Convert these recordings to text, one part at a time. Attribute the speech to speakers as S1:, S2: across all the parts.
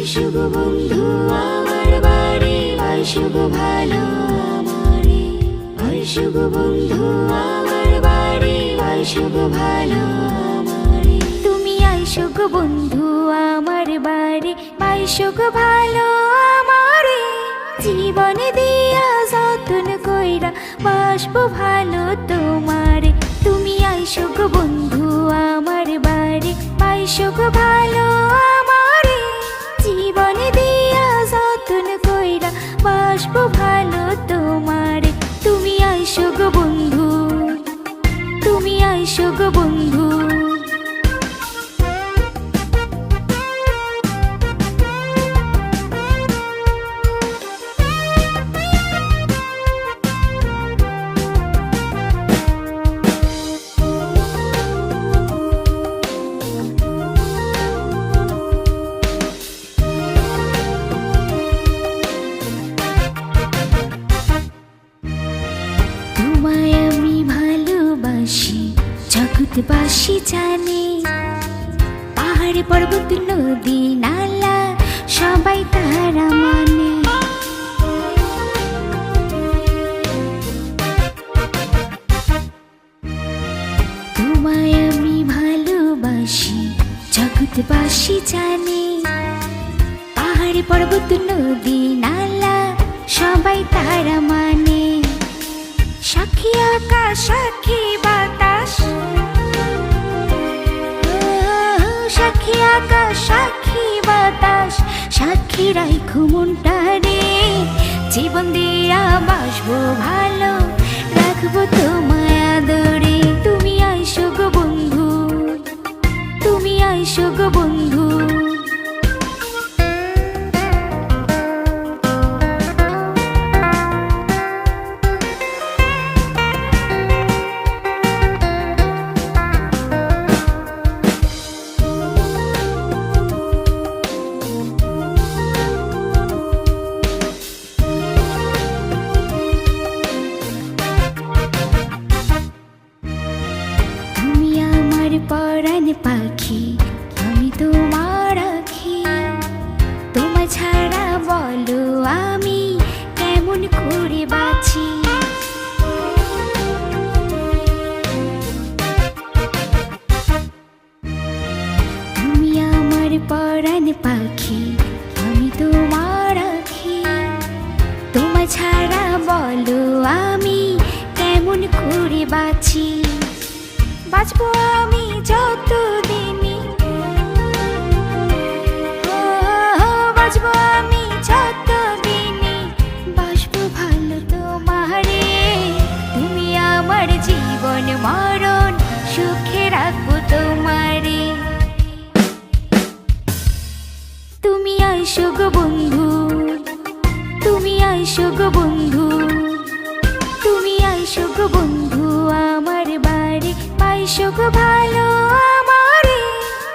S1: আইসো গো বন্ধু আমার বাড়ি, আইসো গো ভালো আমারে। আইসো গো বন্ধু আমার বাড়ি, আইসো গো ভালো আমারে।
S2: তুমি আইসো গো বন্ধু আমার বাড়ি, আইসো গো ভালো আমারে। জীবনে দিয়া যতন কইরা বাসবো ভালো তোমারে। তুমি আইসো গো বন্ধু আমার বাড়ি, আইসো গো ভালো আমারে। জীবনে দিয়া যতন কইরা বাসবো ভালো তোমারে। তুমি আইসো গো বন্ধু, তুমি আইসো গো বন্ধু। তোমায় আমি ভালোবাসি, জগৎবাসী জানে। পাহাড় পর্বত নদী নালা সবাই তারা মানে। তোমায় আমি ভালোবাসি, জগৎবাসী জানে। পাহাড় পর্বত নদী নালা সবাই তারা মানে। সাক্ষী আকাশ সাক্ষী বাতাস, সাক্ষী আকাশ সাক্ষী বাতাস, সাক্ষী রাইখো মনটারে। জীবন দিয়া বাসবো ভালো, রাখবো তোমায় আদরে। তুমি আইসো গো বন্ধু, তুমি আইসো গো বন্ধু। তুমি আমার পরাণ পাখি, আমি তোমার আখি। তোমায় ছাড়া বলো আমি কেমন করে বাঁচি। তুমি আমার পরাণ পাখি, আমি তোমার আখি। তোমায় ছাড়া বলো আমি কেমন করে বাঁচি। বাঁচবো আমি যতদিনই, বাঁচবো আমি যতদিনই, বাসবো ভালো তোমারে। তুমি আমার জীবন মরণ, সুখে রাখবো তোমারে। তুমি আইসো গো বন্ধু, তুমি আইসো গো বন্ধু। তুমি আইসো গো বন্ধু আমার বাড়ি, আইসো গো ভালো আমারে।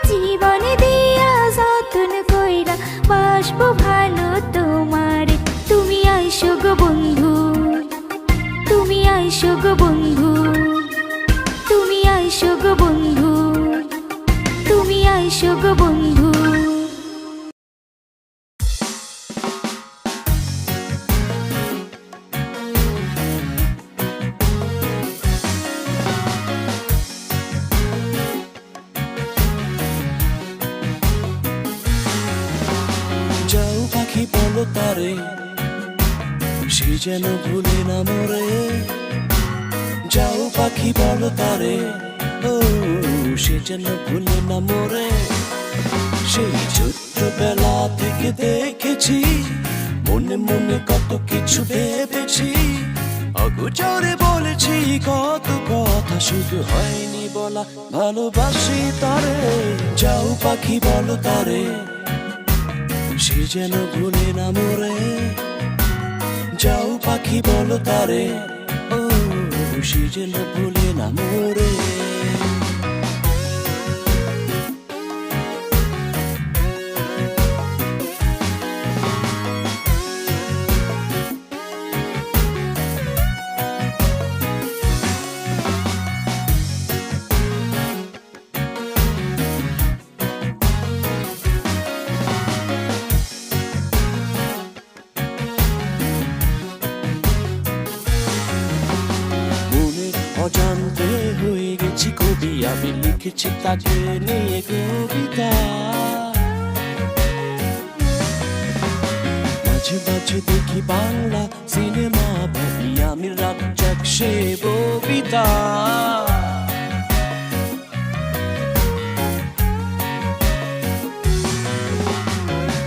S2: জীবনে দিয়া যতন কইরা বাসবো ভালো তোমারে। তুমি আইসো গো বন্ধু, তুমি আইসো গো বন্ধু। তুমি আইসো গো বন্ধু, তুমি আইসো গো বন্ধু।
S3: যাও পাখি বলো তারে, সে যেন ভুলে না মরে। যাও পাখি বলো তারে, ও সে যেন ভুলে না মরে। সেই ছোট্টবেলা থেকে দেখেছি, মনে মনে কত কিছু ভেবেছি। অগোচরে বলেছি কত কথা, শুধু হয়নি বলা ভালোবাসি তারে। যাও পাখি বলো তারে, সে যেন ভুলে না মরে। যাও পাখি বলো তারে, ও সে যেন ভুলে না মরে। ছবি আমি লিখেছি তাকে নিয়ে কবিতা মাঝে মাঝে দেখি বাংলা সিনেমা ভাবি আমি রাজ্জাক সে ববিতা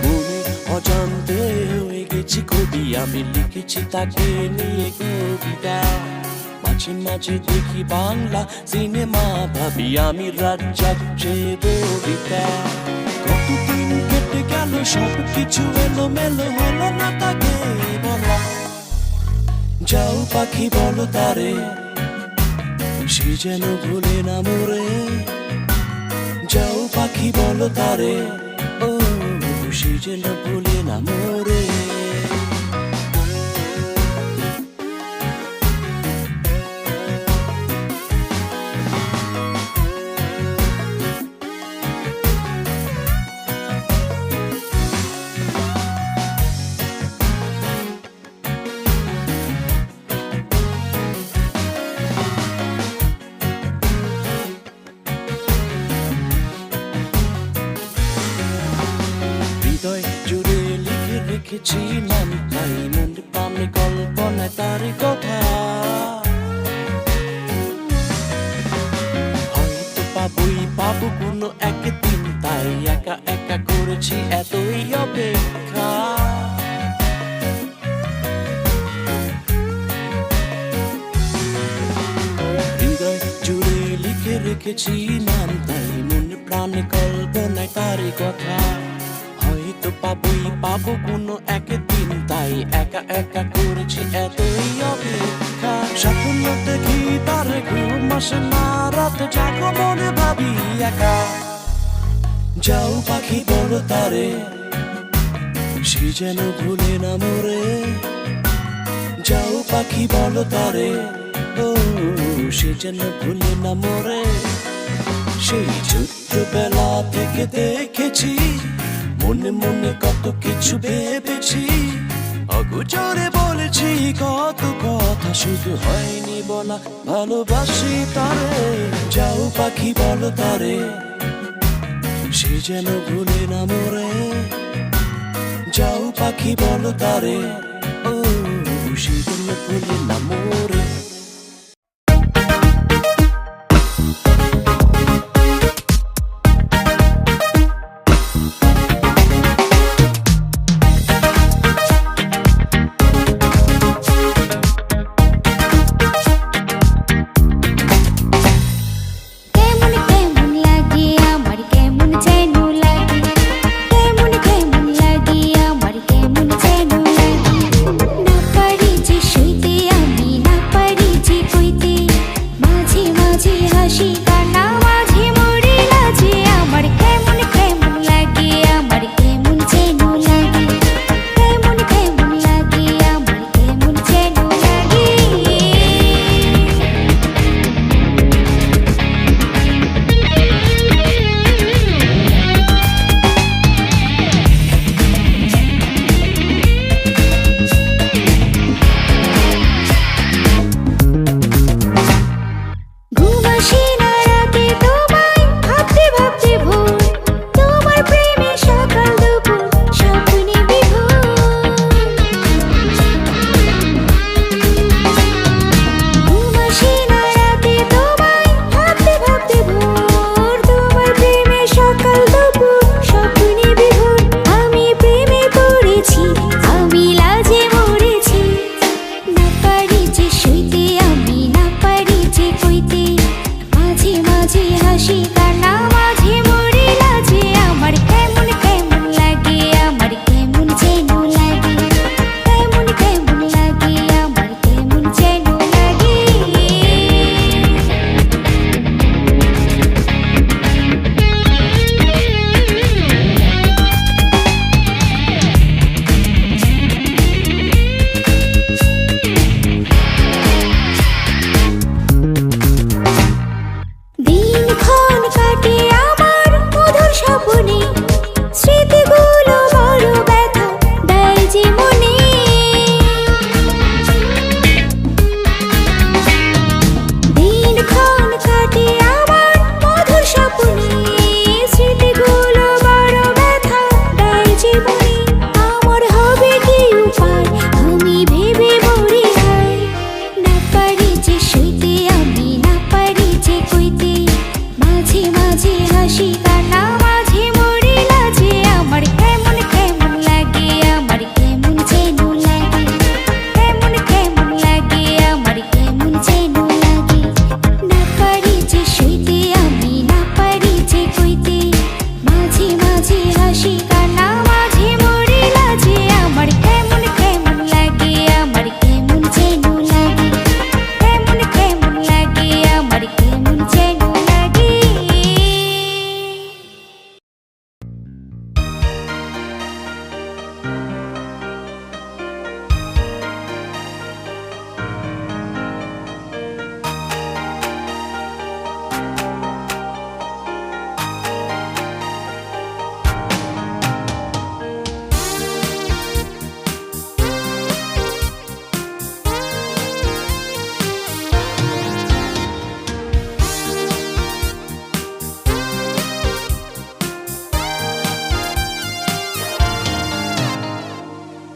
S3: মনে অজান্তে হয়ে গেছি কবি আমি লিখেছি তাকে নিয়ে কবিতা মাঝে মাঝে দেখি বাংলা সিনেমা ভাবি আমি রাজ্জাক সে ববিতা কতদিন কেটে গেল সব কিছু এলো মেলো হলো না তাকে বলা যাও পাখি বলো তারে সে যেন ভুলে না মোরে যাও পাখি বলো তারে ও সে যেন ভুলে না মোরে হৃদয় জুড়ে লিখে রেখেছি নাম তাই মনে প্রাণে কল্পনায় তার কথা হয়তো পাবই পাবো কোনো একদিন তাই একা একা করেছি এতই অপেক্ষা হৃদয় জুড়ে লিখে রেখেছি নাম তাই মনে প্রাণে কল্পনায় তার কথা হয়তো পাবই পাবো কোনো একদিন তাই একা একা করেছি এতই অপেক্ষা স্বপ্ন দেখি তার ঘুম আসে না রাত জাগো মনে ভাবি একা যাও পাখি বলো তারে সে যেন ভুলে না মোরে যাও পাখি বলো তারে ও সে যেন ভুলে না মোরে সেই ছোট্টবেলা থেকে দেখেছি মনে মনে কত কিছু ভেবেছি অগুজরে বলেছি কত কথা শুধু হয়নি বলা ভালোবাসি তারে যাও পাখি বলো তারে সে যেন ভুলে না মোরে যাও পাখি বলো তারে ও সে যেন ভুলে না মোরে
S2: না পারি যে শুইতে আমি না পারি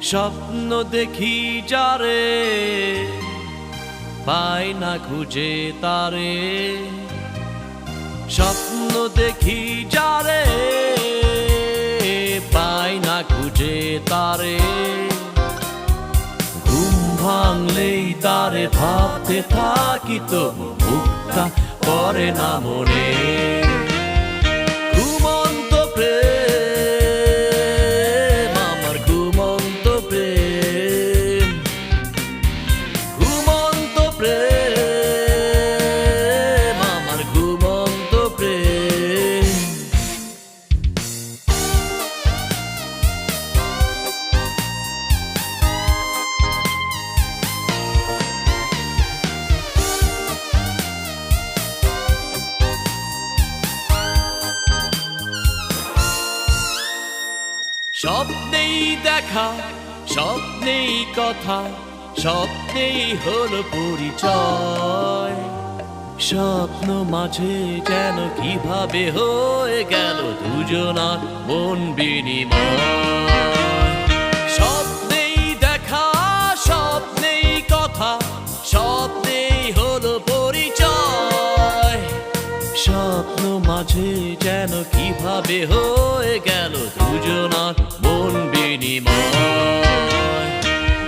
S3: স্বপ্ন দেখি যারে পাই না খুঁজে তারে, স্বপ্ন দেখি যারে পাই না খুঁজে তারে, ঘুম ভাঙলেই তারে ভাবতে থাকি তো মুখটা পড়ে না মনে। ঘুমন্ত প্রেম আমার ঘুমন্ত প্রেম, ঘুমন্ত প্রেম আমার ঘুমন্ত প্রেম। স্বপ্নেই দেখা, স্বপ্নেই কথা, স্বপ্নেই হলো পরিচয়, স্বপ্ন মাঝে যেন কিভাবে হয়ে গেল দুজনার মন বিনিময়। স্বপ্নেই দেখা, স্বপ্নেই কথা, স্বপ্নেই হলো পরিচয়, স্বপ্ন মাঝে যেন কিভাবে হয়ে গেল দুজনার মন বিনিময়।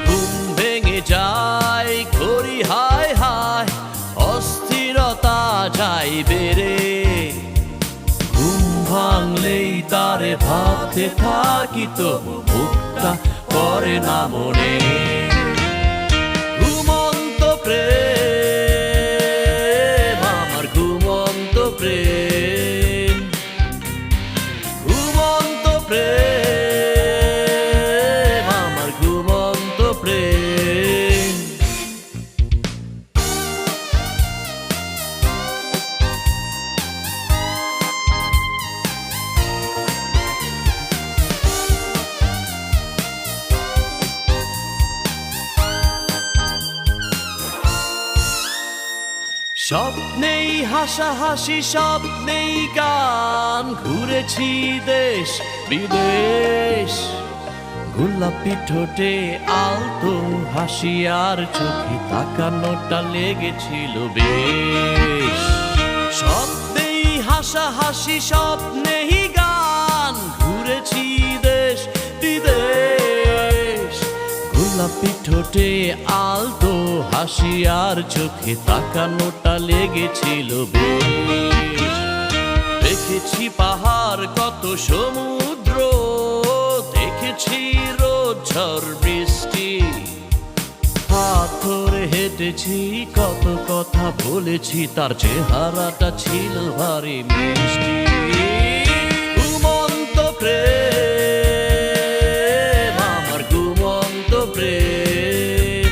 S3: ঘুম ভেঙে যায় করি হায় হায়, অস্থিরতা যাই বেড়ে, ঘুম ভাঙলেই তারে ভাবতে থাকি তো মুখটা পড়ে না মনে। ঘুমন্ত প্রেম আমার ঘুমন্ত প্রেম, ঘুমন্ত প্রেম আমার ঘুমন্ত প্রেম। স্বপ্নেই হাসাহাসি, স্বপ্নেই গান, ঘুরেছি দেশ বিদেশ, গোলাপি ঠোঁটে আলতো হাসি আর চোখে তাকানোটা লেগেছিল বেশ। স্বপ্নেই হাসাহাসি, স্বপ্নেই গান, ঘুরেছি দেশ বিদেশ, গোলাপি ঠোঁটে আলতো হাসি আর চোখে তাকানোটা লেগেছিল বেশ। দেখেছি পাহাড় কত সমুদ্র, দেখেছি রোদ ঝড় বৃষ্টি, হাত ধরে হেঁটেছি কত কথা বলেছি, তার চেহারাটা ছিল ভারী মিষ্টি। ঘুমন্ত প্রেম আমার ঘুমন্ত প্রেম,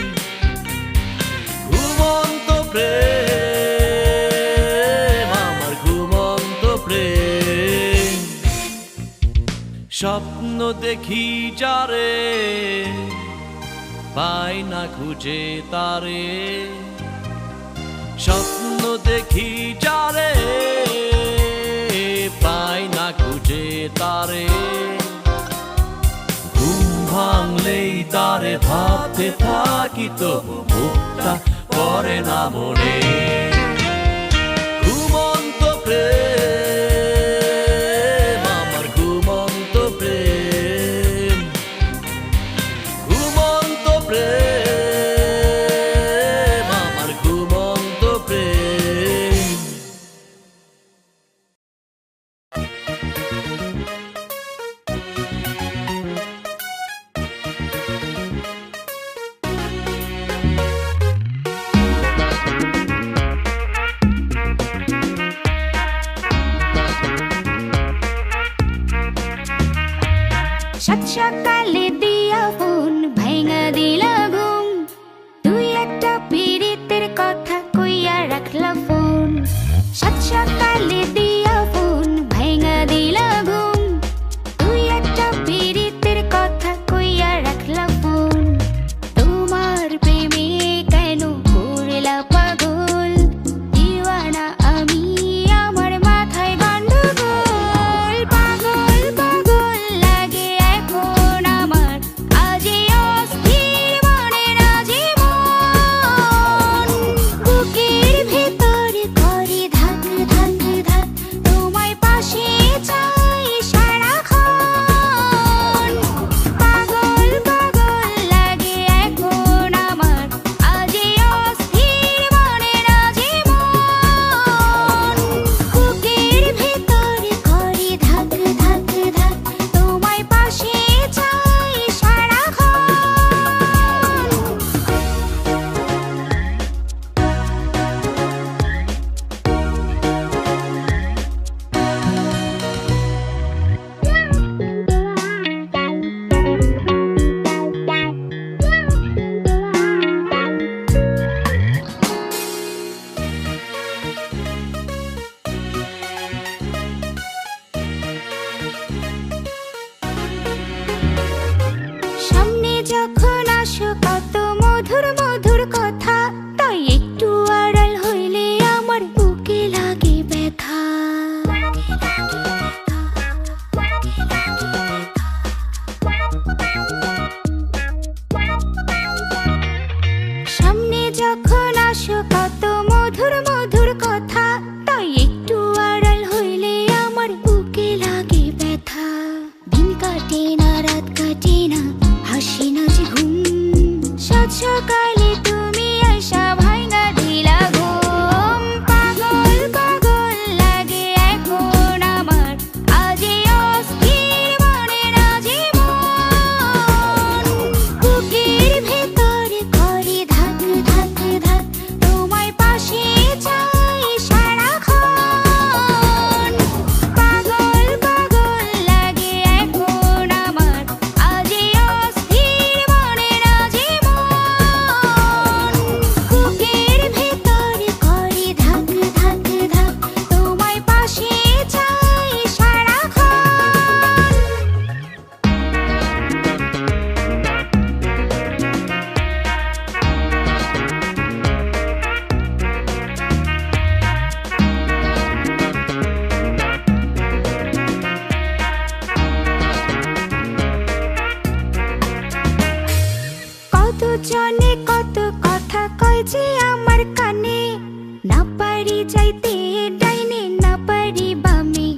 S3: ঘুমন্ত প্রেম আমার ঘুমন্ত প্রেম। স্বপ্ন দেখি যারে পাই না খুঁজে তারে, স্বপ্ন দেখি যারে পাই না খুঁজে তারে, ঘুম ভাঙলেই তারে ভাবতে থাকি তো মুখটা পড়ে না মনে। ঘুমন্ত প্রেম আমার ঘুমন্ত প্রেম, ঘুমন্ত প্রেম আমার ঘুমন্ত প্রেম।
S2: সাত সকালে দিয়া ফোন ভাঙা দিলা ঘুম, তুই একটা পীড়িতের কথা কইয়া রাখলা ফোন। সাত সকালে দিয়া ফোন ভাঙা দিলা ঘুম, তুই একটা পীড়িতের কথা কইয়া রাখলা ফোন। তোমার প্রেমে কেন করলা পাগল, দিওয়ানা আমি আমার মাথায় গন্ডগোল। পাগল পাগল লাগে এখন আসো কত মধুর মধুর কথা, তাই একটু আড়াল হইলে আমার বুকে লাগে ব্যথা। সামনে যখন আসো কত মধুর মধুর কথা, তাই একটু আড়াল হইলে আমার বুকে লাগে ব্যথা। দিন কাটে না রাত কাটে না, হাসি না যে ঘুম, সাত সকালে তুমি আসা ভাঙা দিলা ঘুম। পাগল পাগল লাগে এখন আমার, আজে অস্থির মনে না জীবন। বুকের ভেতর করে ধাক ধাক ধাক, তোমায় পাশে চাই সারাক্ষণ। পাগল পাগল লাগে এখন আমার, আজে অস্থির মনে না জীবন। বুকের ভেতর করে ধাক ধাক ধাক, তোমায় পাশে চাই সারাক্ষণ। কত জনে কত কথা কয় যে আমার কানে, না পারি যাইতে ডাইনে না পারি বামে।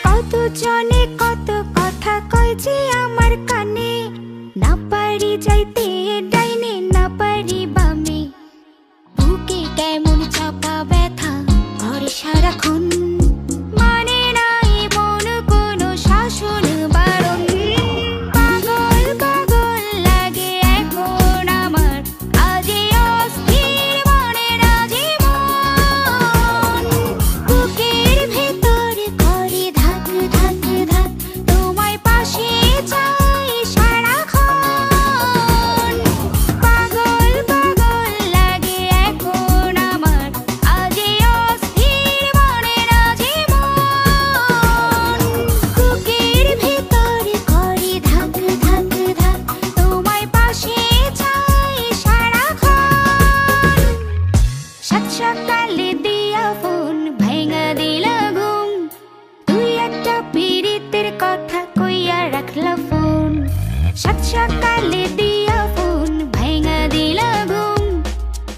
S2: কত জনে কত কথা কয় যে আমার কানে, না পারি যাইতে ডাইনে না পারি বামে। বুকে কেমন চাপা ব্যথা ঘরে সারাক্ষণ, মানে নাই মন কোনো শাসন বারণ। পাগল পাগল লাগে এখন আমার, আজে অস্থির মনে না জীবন। বুকের ভেতর করে ধাক ধাক ধাক, তোমায় পাশে চাই সারাক্ষণ। পাগল পাগল লাগে এখন আমার, আজে অস্থির মনে না জীবন। বুকের ভেতর করে ধাক ধাক ধাক, তোমায় পাশে চাই সারাক্ষণ। সাত সকালে দিয়া ফোন ভাঙা দিলা ঘুম, তুই একটা পীড়িতের কথা কইয়া রাখলা ফোন। সাত সকালে দিয়া ফোন ভাঙা দিলা ঘুম,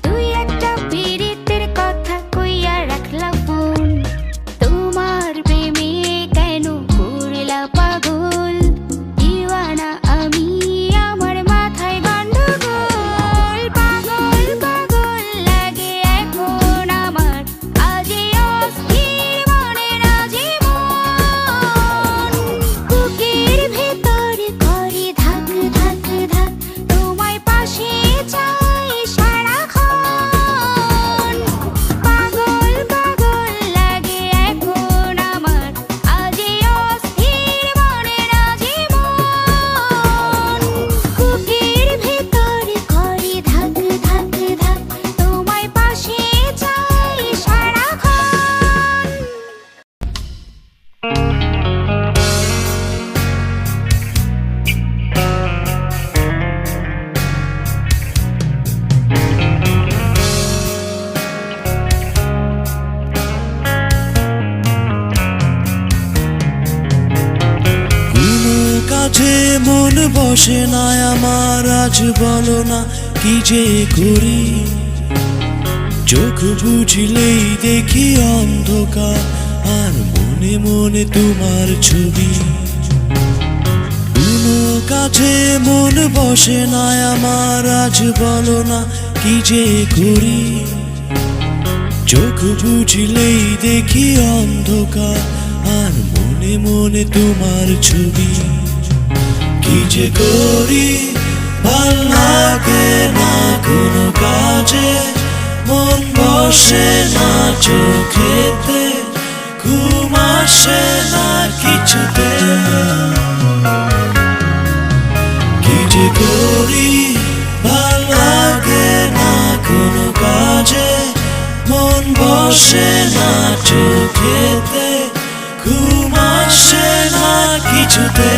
S2: তুই একটা পীড়িতের কথা কইয়া রাখলা ফোন। তোমার প্রেমে কেন করলা পাগল, দিওয়ানা আমি আমার মাথায় গন্ডগোল। পাগল পাগল লাগে এখন আমার, আজে অস্থির মনে না জীবন। বুকের ভেতর করে ধাক ধাক ধাক, তোমায় পাশে চাই সারাক্ষণ। পাগল পাগল লাগে এখন আমার, আজে অস্থির মনে না জীবন। বুকের ভেতর করে ধাক ধাক ধাক, তোমায় পাশে চাই সারাক্ষণ।
S3: কোনো কাজে মন বসে না আমার, আজ বলো না কি যে করি। চোখ বুঝলেই দেখি অন্ধকার, আর মনে মনে তোমার ছবি। কোনো কাজে মন বসে না আমার, আজ বলো না কি যে করি। চোখ বুঝলেই দেখি অন্ধকার, আর মনে মনে তোমার ছবি। কি যে করি ভাল লাগে না কোনো কাজে, মন বসে না চোখেতে, ঘুম আসে না কিছুতে। কি যে করি ভাল লাগে না কোনো কাজে, মন বসে বসে না চোখেতে, ঘুম আসে না কিছুতে।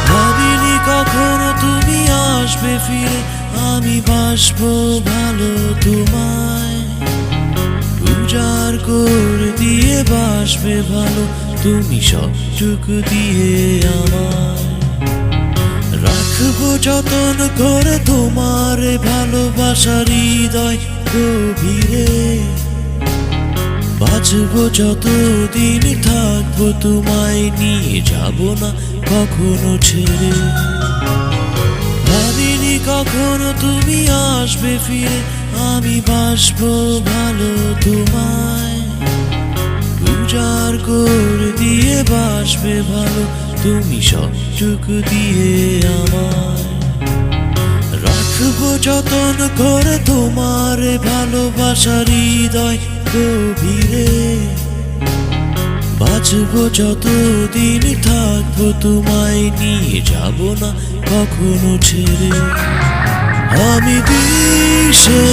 S3: ভাবিনি কখনো তুমি আসবে ফিরে, আমি বাসবো ভালো তোমায়। উজাড় করে দিয়ে বাসবে ভালো তুমি সবটুকু দিয়ে আমায়। রাখবো যতন করে তোমার ভালোবাসার হৃদয় গভীরে। বাঁচবো যতদিন থাকবো তোমায় নিয়ে, যাব না কখনো ছেড়ে। ভাবিনি কখনো তুমি আসবে ফিরে, আমি বাসবো ভালো তোমায়। উজাড় করে দিয়ে বাসবে ভালো তুমি সবটুকু দিয়ে আমায়। রাখবো যতন করে তোমার ভালোবাসার হৃদয় গভীরে। বাঁচবো যতদিন থাকবো তোমায় নিয়ে, যাব না কখনো ছেড়ে। আমি দিশেহারা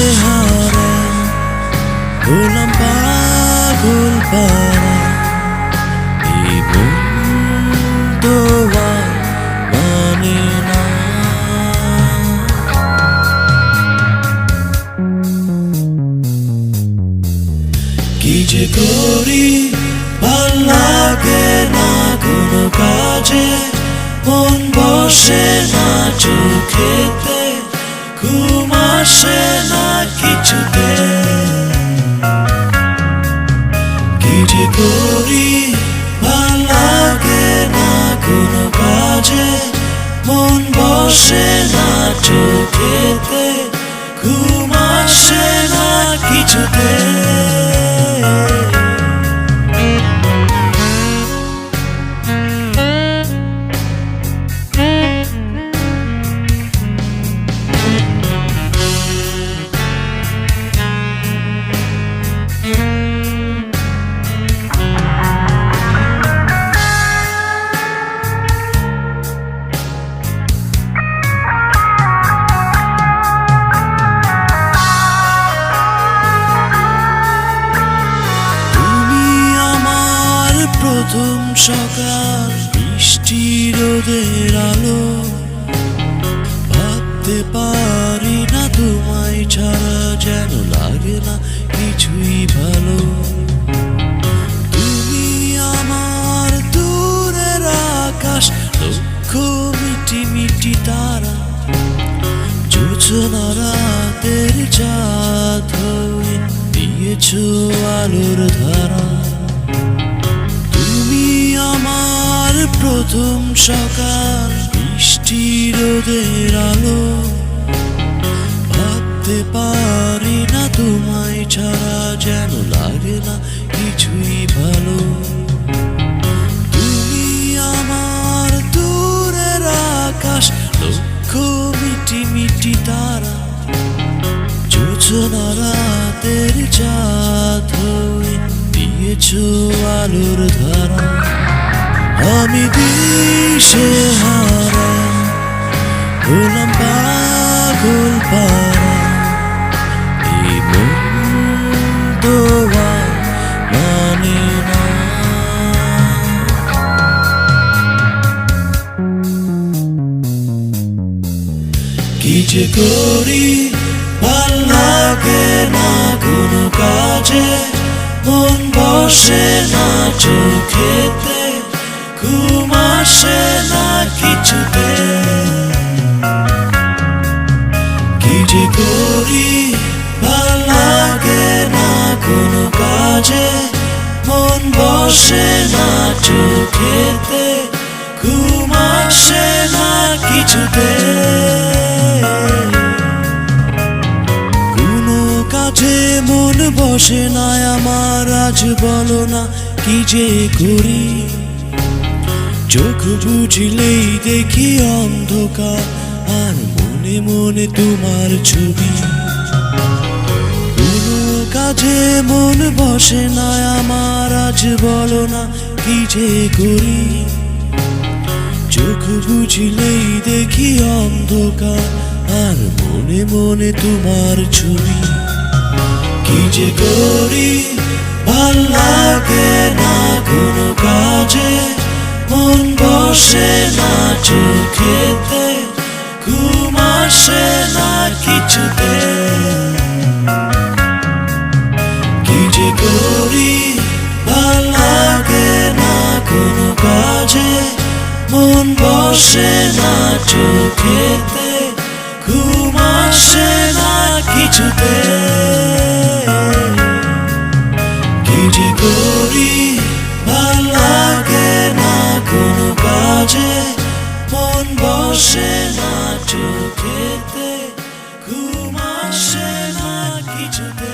S3: হলাম পাগল পারা, এই মন তো আর মানে না। কি যে করি ভাল লাগে না কোনো কাজে, মন বসে না চোখেতে, ঘুম আসে না কিছুতে। কি যে করি ভাল লাগে না কোনো কাজে, মন বসে না চোখেতে, ঘুম আসে না কিছুতে। প্রথম সকাল বৃষ্টি রোদের আলো, ভাবতে পারি না তোমায় ছাড়া যেন লাগে না কিছুই ভালো। তুমি আমার দূরের আকাশ, লক্ষ মিটি মিটি তারা, জোছনা রাতের চাঁদ হয়ে দিয়েছো আলোর ধারা। আমার প্রথম সকাল বৃষ্টি রোদের আলো, ভাবতে পারি না তোমায় ছাড়া যেন লাগে না কিছুই ভালো। তুমি আমার দূরের আকাশ, লক্ষ মিটি মিটি তারা, জোছনা রাতের চাঁদ হয়ে দিয়েছো আলোর ধারা। আমি দিশেহারা হলাম পাগল পারা, এই মন তো আর মানে না। কি যে করি ভাল লাগে না কোনো কাজে, মন বসে না চোখেতে, ঘুম আসে না কিছুতে। কি যে করি ভাল লাগে না কোনো কাজে, মন বসে না চোখেতে, ঘুম আসে না কিছুতে। কোনো কাজে মন বসে না আমার, আজ বলো না কি যে করি। চোখ বুঝলেই দেখি অন্ধকার, আর মনে মনে তোমার ছবি। কোনো কাজে মন বসে না আমার, আজ বলো না কি যে করি। চোখ বুঝলেই দেখি অন্ধকার, আর মনে মনে তোমার ছবি। কি যে করি ভাল লাগে না কোনো কাজে, মন বসে না চোখেতে, ঘুম আসে না কিছুতে। কি যে করি ভাল লাগে না কোনো কাজে, মন বসে না চোখেতে, ঘুম আসে না কিছুতে। কি যে করি ভাল লাগে না কোনো কাজে, মন বসে না চোখেতে, ঘুম আসে না কিছুতে।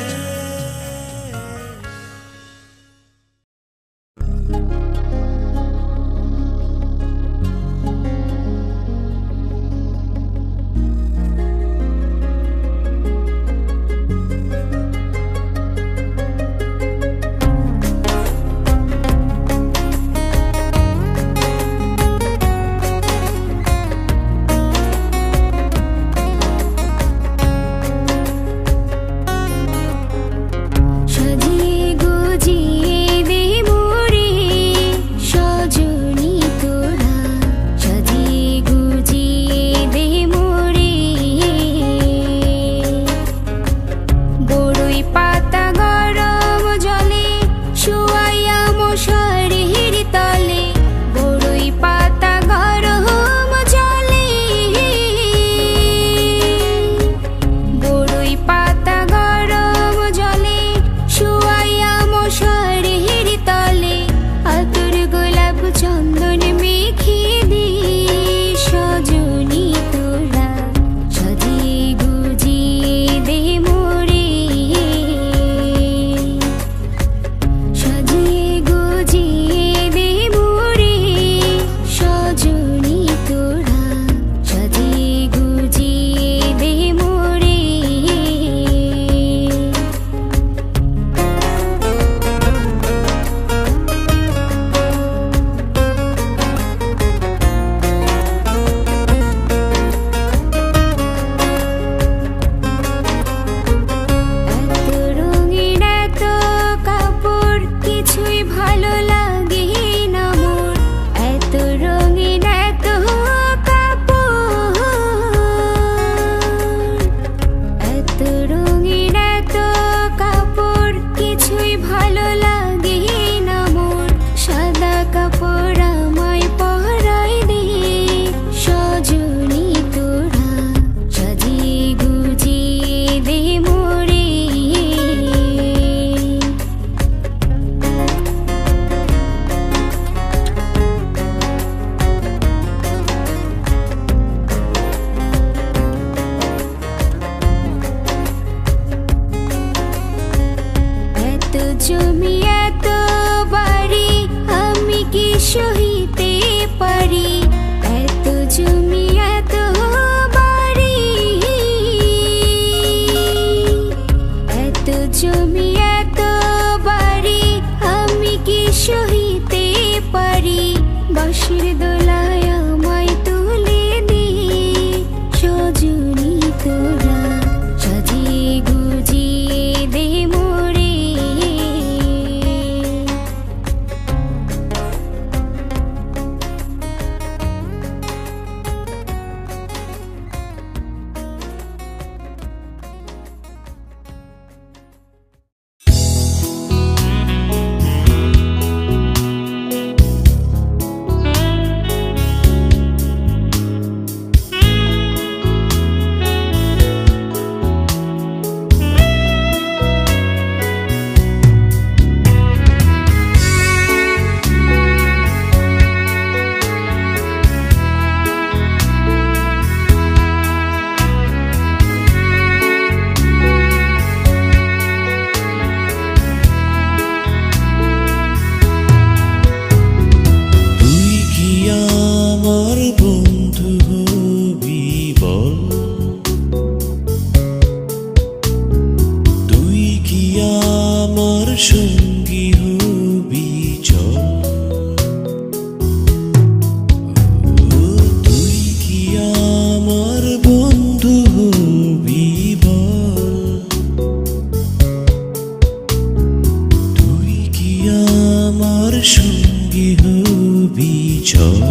S3: সঙ্গী হবি চল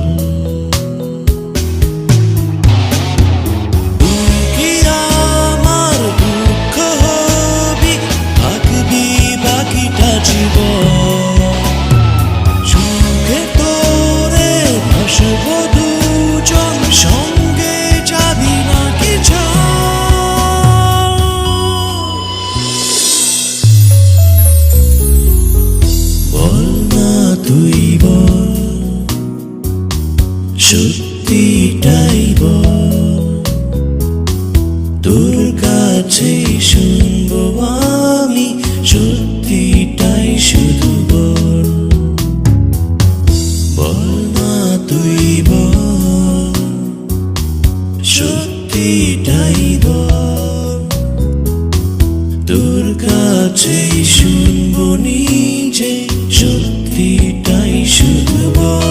S3: তুই কি আমার দুঃখ হবি থাকবি বাকিটা জীবন সুখে তোরে ভাসবো দুজন সঙ্গে যাবি নাকি বল না তুই বল সত্যিটাই বল তোর কাছে শুনবো আমি সত্যিটাই শুধু বল বল না তুই বল সত্যিটাই বল তোর কাছে শুনবো নিজে সত্যিটাই শুধু বল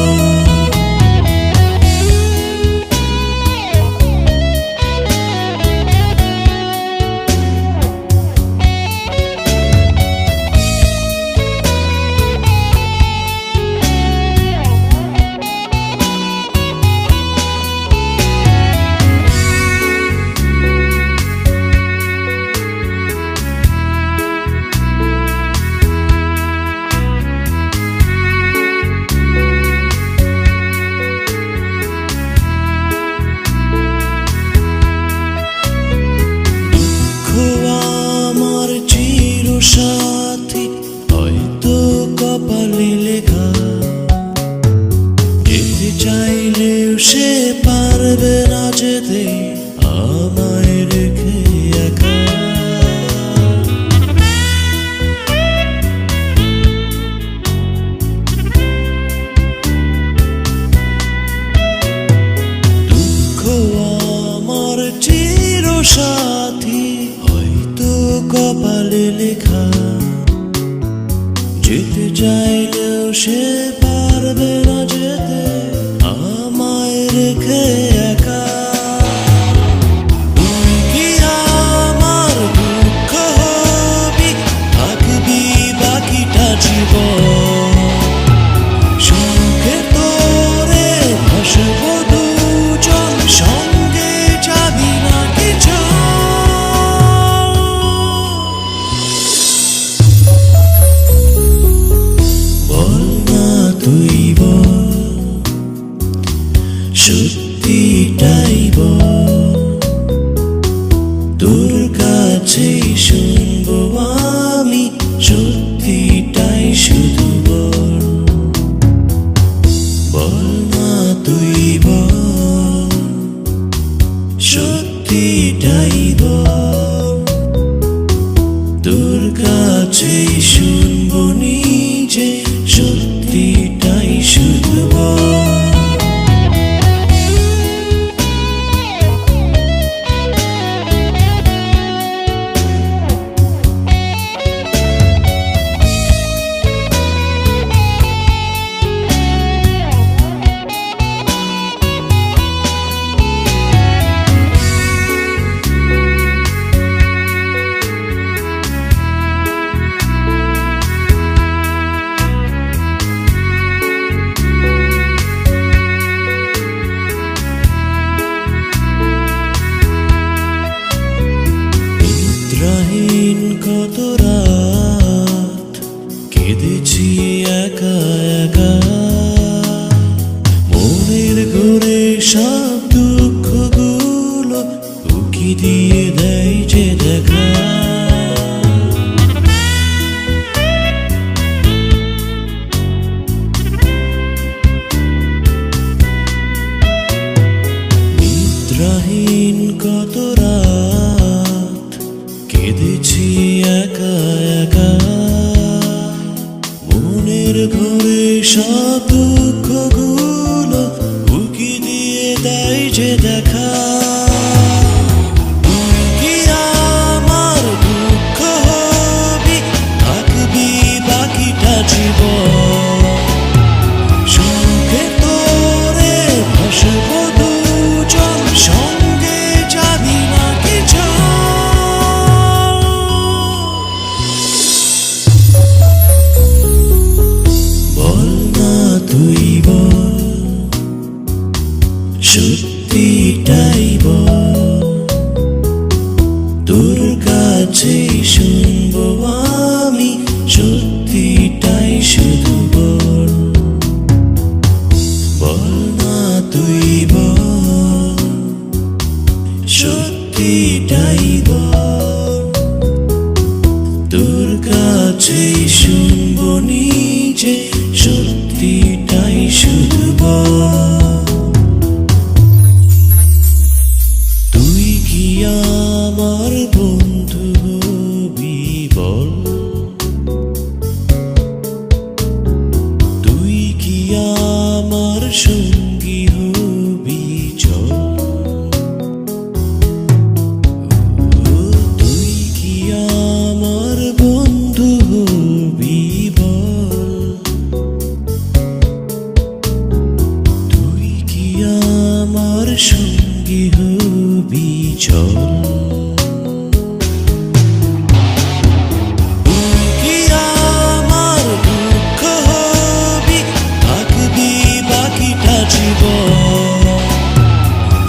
S3: আমার চির সাথী হয়তো কপালে লেখা যেতে চাইলেও সে পারবে না যেতে আমায় রেখে একা দুঃখ আমার চির সাথী হয়তো কপালে লেখা যেতে চাইলেও সে পারবে না যেতে আমায় রেখে একা তুই কি আমার দুঃখ হবি থাকবি বাকিটা জীবন সুখে তোরে ভাসবো দুজন সঙ্গে যাবি নাকি বল না তুই বল সত্যিটাই বল তোর কাছে শুনবো আমি সত্যিটাই শুধু বল বল না তুই বল সত্যিটাই বল তোর কাছে শুনবো নিজে সত্যিটাই শুধু বল নিদ্রাহীন কত রাত কেঁদেছি একা একা মনের ঘরে সব দুঃখগুলো উকি দিয়ে দেয় যে দেখা নিদ্রাহীন কত রাত কেঁদেছি একা একা মনের ঘরে সব দুঃখগুলো উকি দিয়ে দেয় যে দেখা তুই কি আমার দুঃখ হবি থাকবি বাকিটা জীবন সুখে তোরে ভাসবো দুজন সঙ্গে যাবি নাকি বল সত্যিটাই বল, তোর কাছে শুনবো আমি সত্যিটাই শুধু বল, বল না তুই বল, সত্যিটাই বল, তোর কাছে শুনবো নিজে সত্যিটাই শুধু বল। তুই কি আমার বন্ধু হবি বল, তুই কি আমার সঙ্গী হবি চল, তুই কি আমার বন্ধু হবি বল, তুই কি আমার সঙ্গী হবি চল, তুই কি আমার দুঃখ হবি, থাকবি বাকিটা জীবন,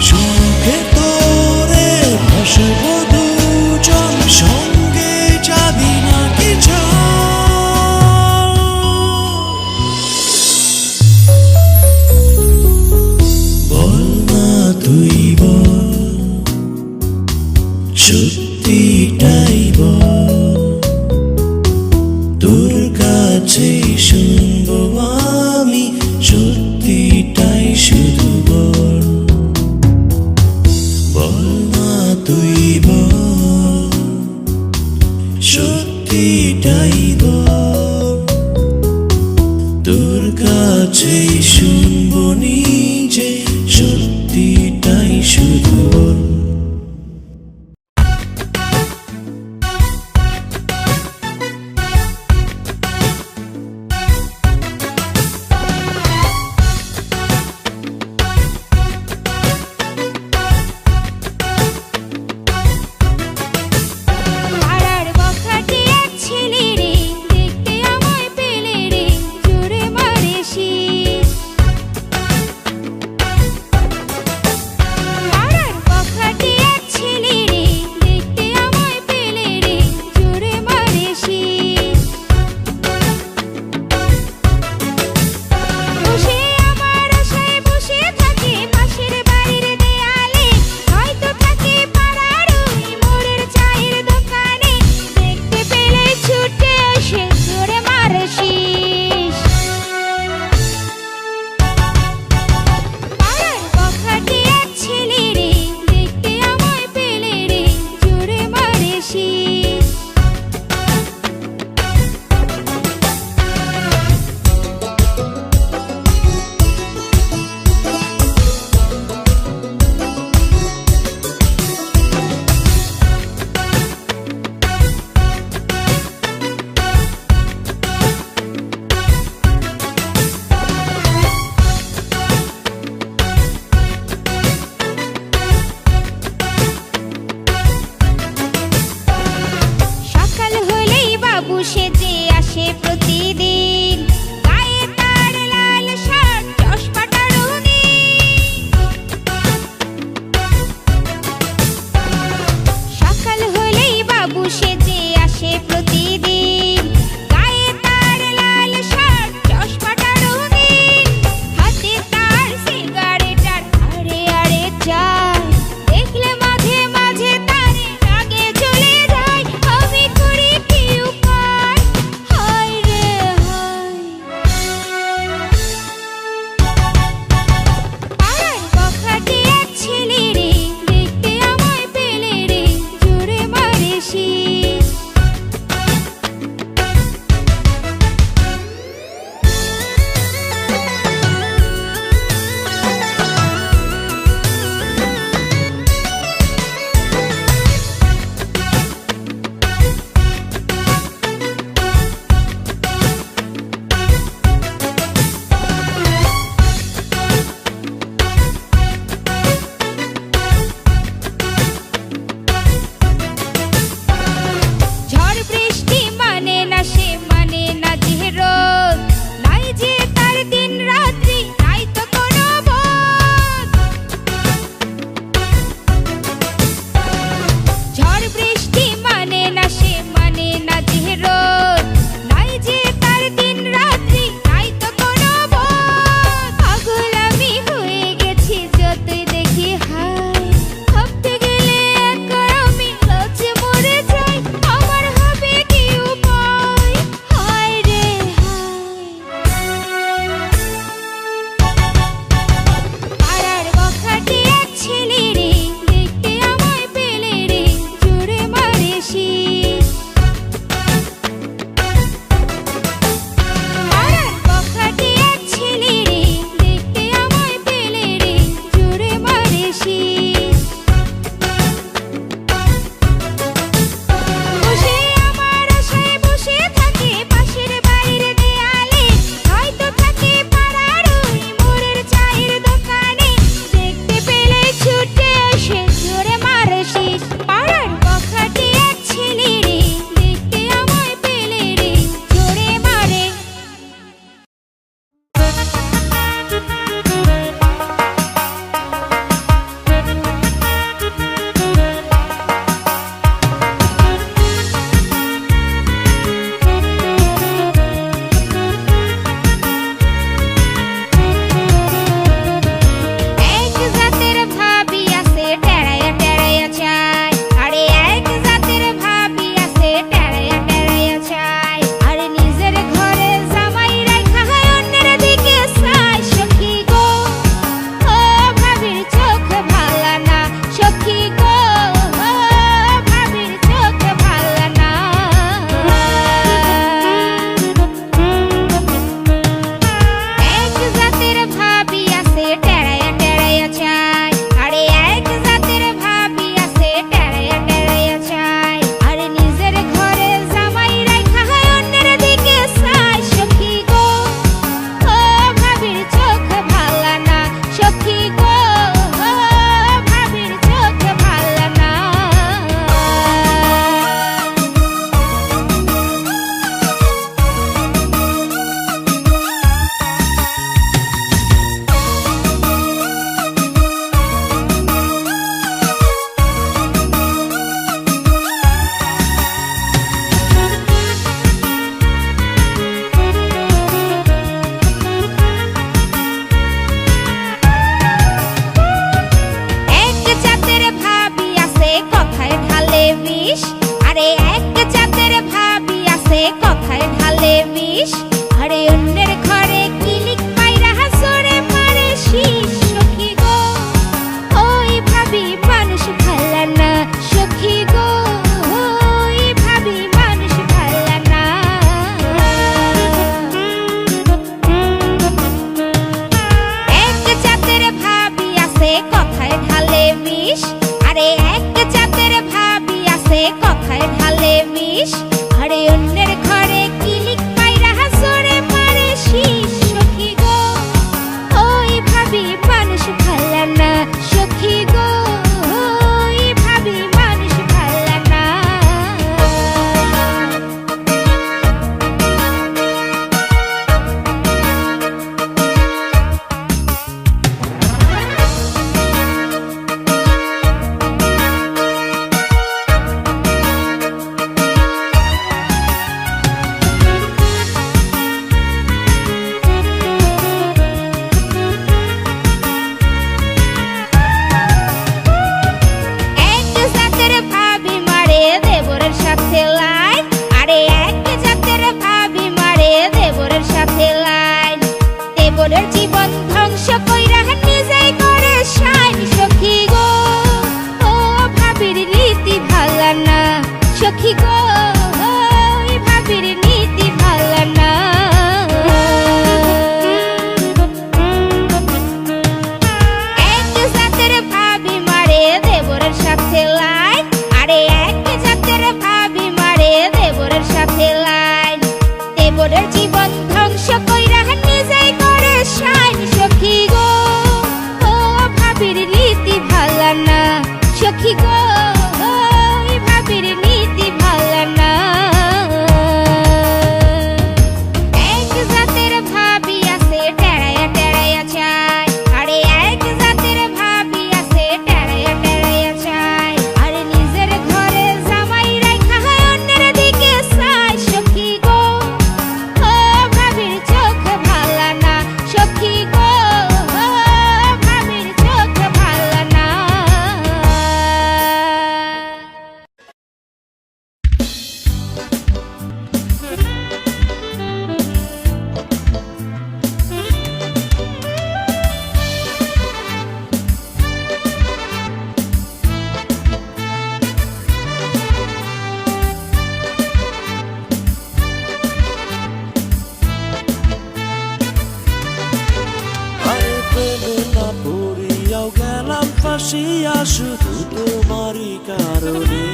S3: সুখে তোরে ভাসবো দুজন, সঙ্গে যাবি নাকি চল, বল না তুই বল, সত্যিটাই বল, তোর কাছে শুনবো আমি সত্যিটাই শুধু বল, বল না তুই বল, সত্যিটাই বল, তোর কাছে শুনবো নিজে সত্যিটাই শুধু বল।
S2: পাড়ার বখাটে এক ছেলে রে, দেখতে আমায় পেলে রে, জোরে মারে শীষ। ঢালে বিষ, আরে অন্যের ঘরে কিলিক পাইরা হাসরে মারে শীষ। সখী গো ওই ভাবি মানুষ ভাল্লা না, সখী গো ওই ভাবি মানুষ ভাল্লা না। এক জাতের ভাবি আছে কথায় ঢালে বিষ, আরে এক জাতের ভাবি আছে কথায় ঢালে বিষ, আরে অন্যের ঘরে কিলিক পাইরা হাসরে মারে শীষ। সখী গো ওই ভাবি মানুষ ভাল্লা না, সখী গো ওই ভাবি মানুষ ভাল্লা না। এক জাতের ভাবি মারে দেবরের সাথে লাইন, আরে এক জাতের ভাবি মারে দেবরের সাথে লাইন। দেবরের জীবন ধ্বংস কইরা নিজেই করে শাইন। সখী গো ও ভাবির রীতি ভাল্লা না, সখী গো ওই ভাবির নীতি ভাল্লা না। এক জাতের ভাবি মারে দেবরের সাথে লাইন, আরে এক জাতের ভাবি মারে দেবরের সাথে লাইন। দেবরের জীবন ধ্বংস কইরা নিজেই করে শাইন। সখী গো ও ভাবির রীতি ভাল্লা না, সখী গো ওই ভাবির নীতি ভাল্লা না। এক জাতের ভাবি আছে টেরায়া টেরায়া চায়, আরে এক জাতের ভাবি আছে টেরায়া টেরায়া চায়, আরে নিজের ঘরে জামাই রাইখা হয় অন্যের দিকে চায়। সখী গো ও ভাবির চোখ ভাল্লা না, সখী গো ও ভাবির চোখ ভাল্লা না।
S3: আরে প্রেমে না পড়িয়াও গেলাম ফাঁসিয়া শুধু তোমারই কারণে।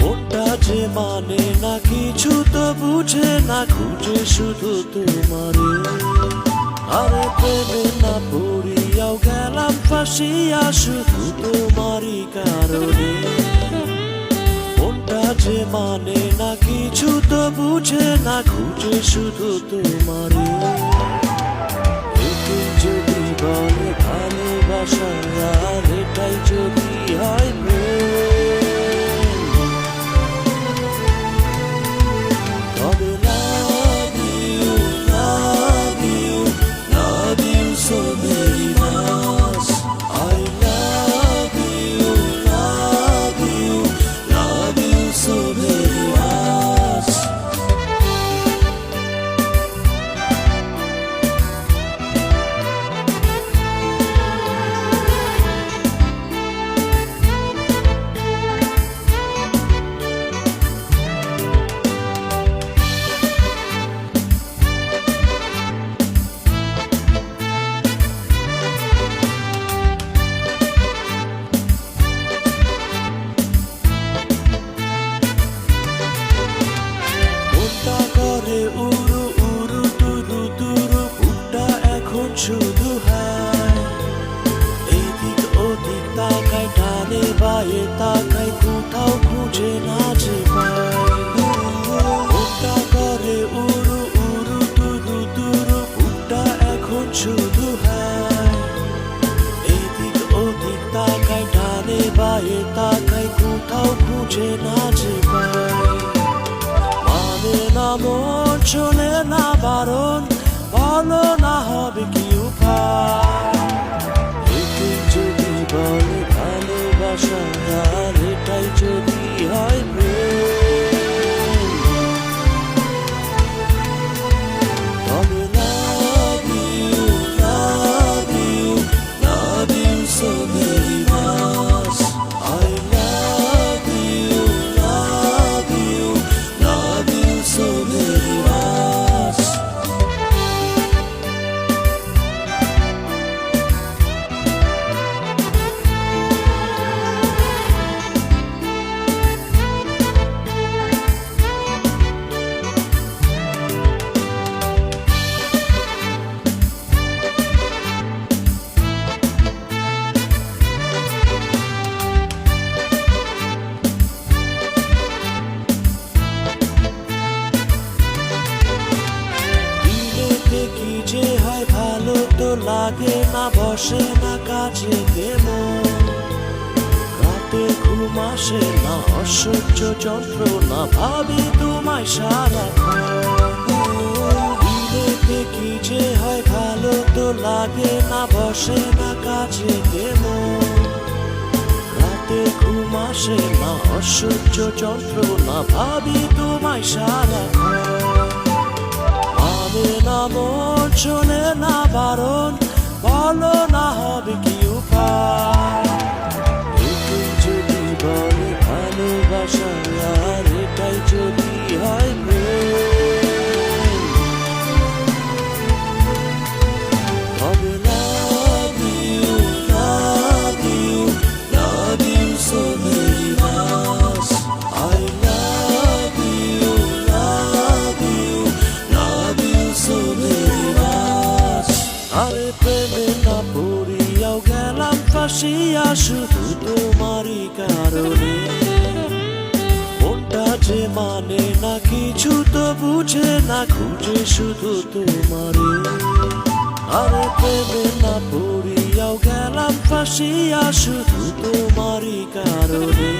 S3: মনটা যে মানে না কিছু তো বুঝে না, খুঁজে শুধু তোমারে। আরে প্রেমে না পড়িয়াও গেলাম ফাঁসিয়া শুধু তোমারই কারণে। মনটা যে মানে না কিছু তো বুঝে না, খুঁজে শুধু তোমারে। এটাই যদি বলে ভালোবাসা, আর এটাই যদি হয় প্রেম, তবে love you, love you, love you so very much. I love you, love you, love you so very much. কি যে হয় ভালো তো লাগে না, বসে না কাছে কেমন, রাতে ঘুম আসে না, অসহ্য যন্ত্রণা, ভাবি তোমায় সারাক্ষণ। দিনেতে কি যে হয় ভালো তো লাগে না, বসে না কাছে কেমন, রাতে ঘুম আসে না, অসহ্য যন্ত্রণা, ভাবি তোমায় সারাক্ষণ। হবে না মন, শোনে না বারণ, বলো না হবে কি উপায়। এটাই যদি বলে ভালোবাসা, আর এটাই যদি হয় প্রেম, তবে love you, love you, love you so very much. I love you, love you, love you so very much. আরে প্রেমে না পড়িয়াও গেলাম ফাঁসিয়া, শুধু তোমারই কারণে। মনটা যে মানে না, কিছু তো বুঝে না, খুঁজে শুধু তোমারে। আরে প্রেমে না পড়িয়াও গেলাম ফাঁসিয়া, শুধু তোমারই কারণে।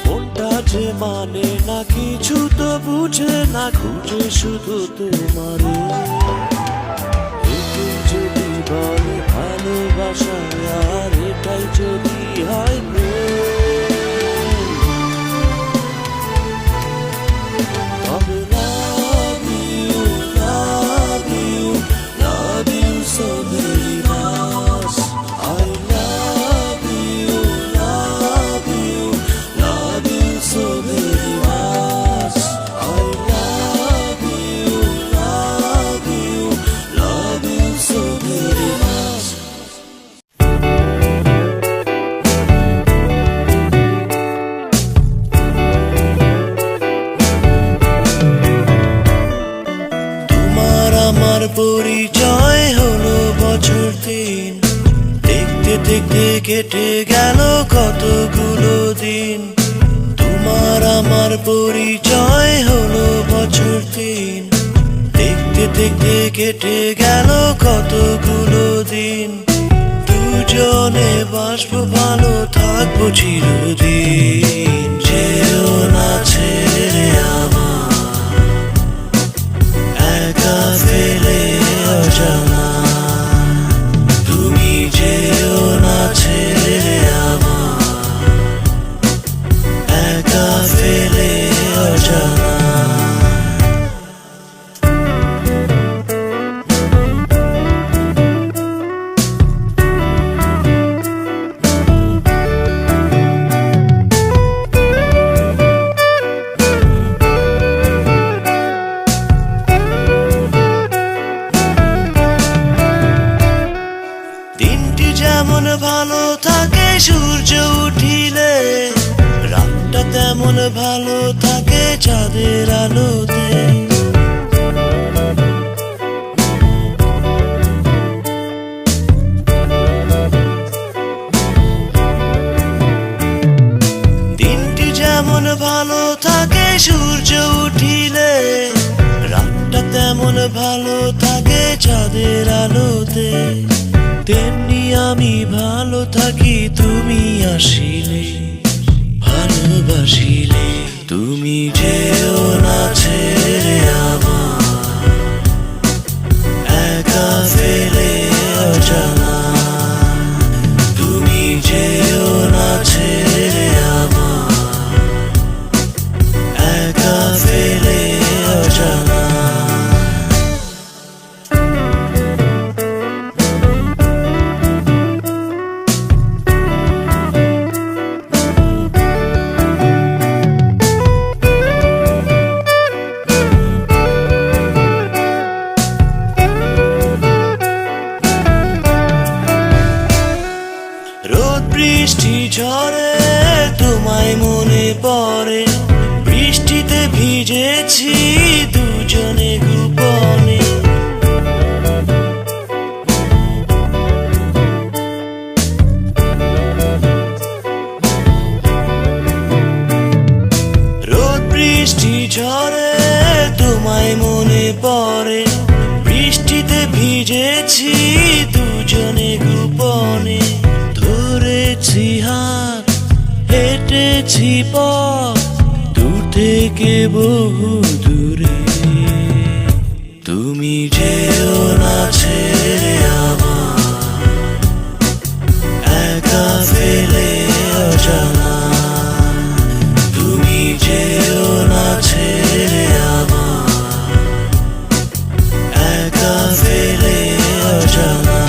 S3: মনটা যে মানে না, কিছু তো বুঝে না, খুঁজে শুধু তোমারে। এটাই যদি বলে ভালোবাসা, আর এটাই যদি হয় প্রেম, তবে love you, love you, love you so very much. I love you, love you, love you so very much. I love you, love you, love you so very much. তোমার আমার পরিচয় হলো বছর দিন, দেখতে দেখতে কেটে গেল কতগুলো দিন। তোমার আমার পরিচয় হলো বছর দিন, দেখতে দেখতে কেটে গেল কতগুলো দিন। দুজনে বাসবো, ভালো থাকবো চিরদিন। যেও না ছেড়ে আমার, একা ফেলে অজানা। তুমি যেও না ছেড়ে আমার, একা ফেলে অজানা। দিনটি যেমন ভালো থাকে সূর্য উঠিলে, রাতটা তেমন ভালো থাকে চাঁদের আলোতে। দিনটি যেমন ভালো থাকে সূর্য উঠিলে, রাতটা তেমন ভালো থাকে চাঁদের আলোতে। তেমনি আমি ভালো থাকি তুমি আসিলে, ভালোবাসিলে। তুমি যেও না ছেড়ে আমার, একা ফেলে অজানা। তুমি যেও না ছেড়ে আমার, একা ফেলে অজানা। বৃষ্টি ঝরে তোমায় মনে পড়ে, বৃষ্টিতে ভিজেছি দুজনে গোপনে। রোদ বৃষ্টি ঝরে তোমায় মনে পড়ে, গেছি দুজনে গোপনে, ধরেছি হাত হেঁটেছি পথ দূর থেকে বহু দূরে। তুমি যেও না ছেড়ে আমায় একা ফেলে অজানা, তুমি যেও না ছেড়ে আমায় একা ফেলে অজানা।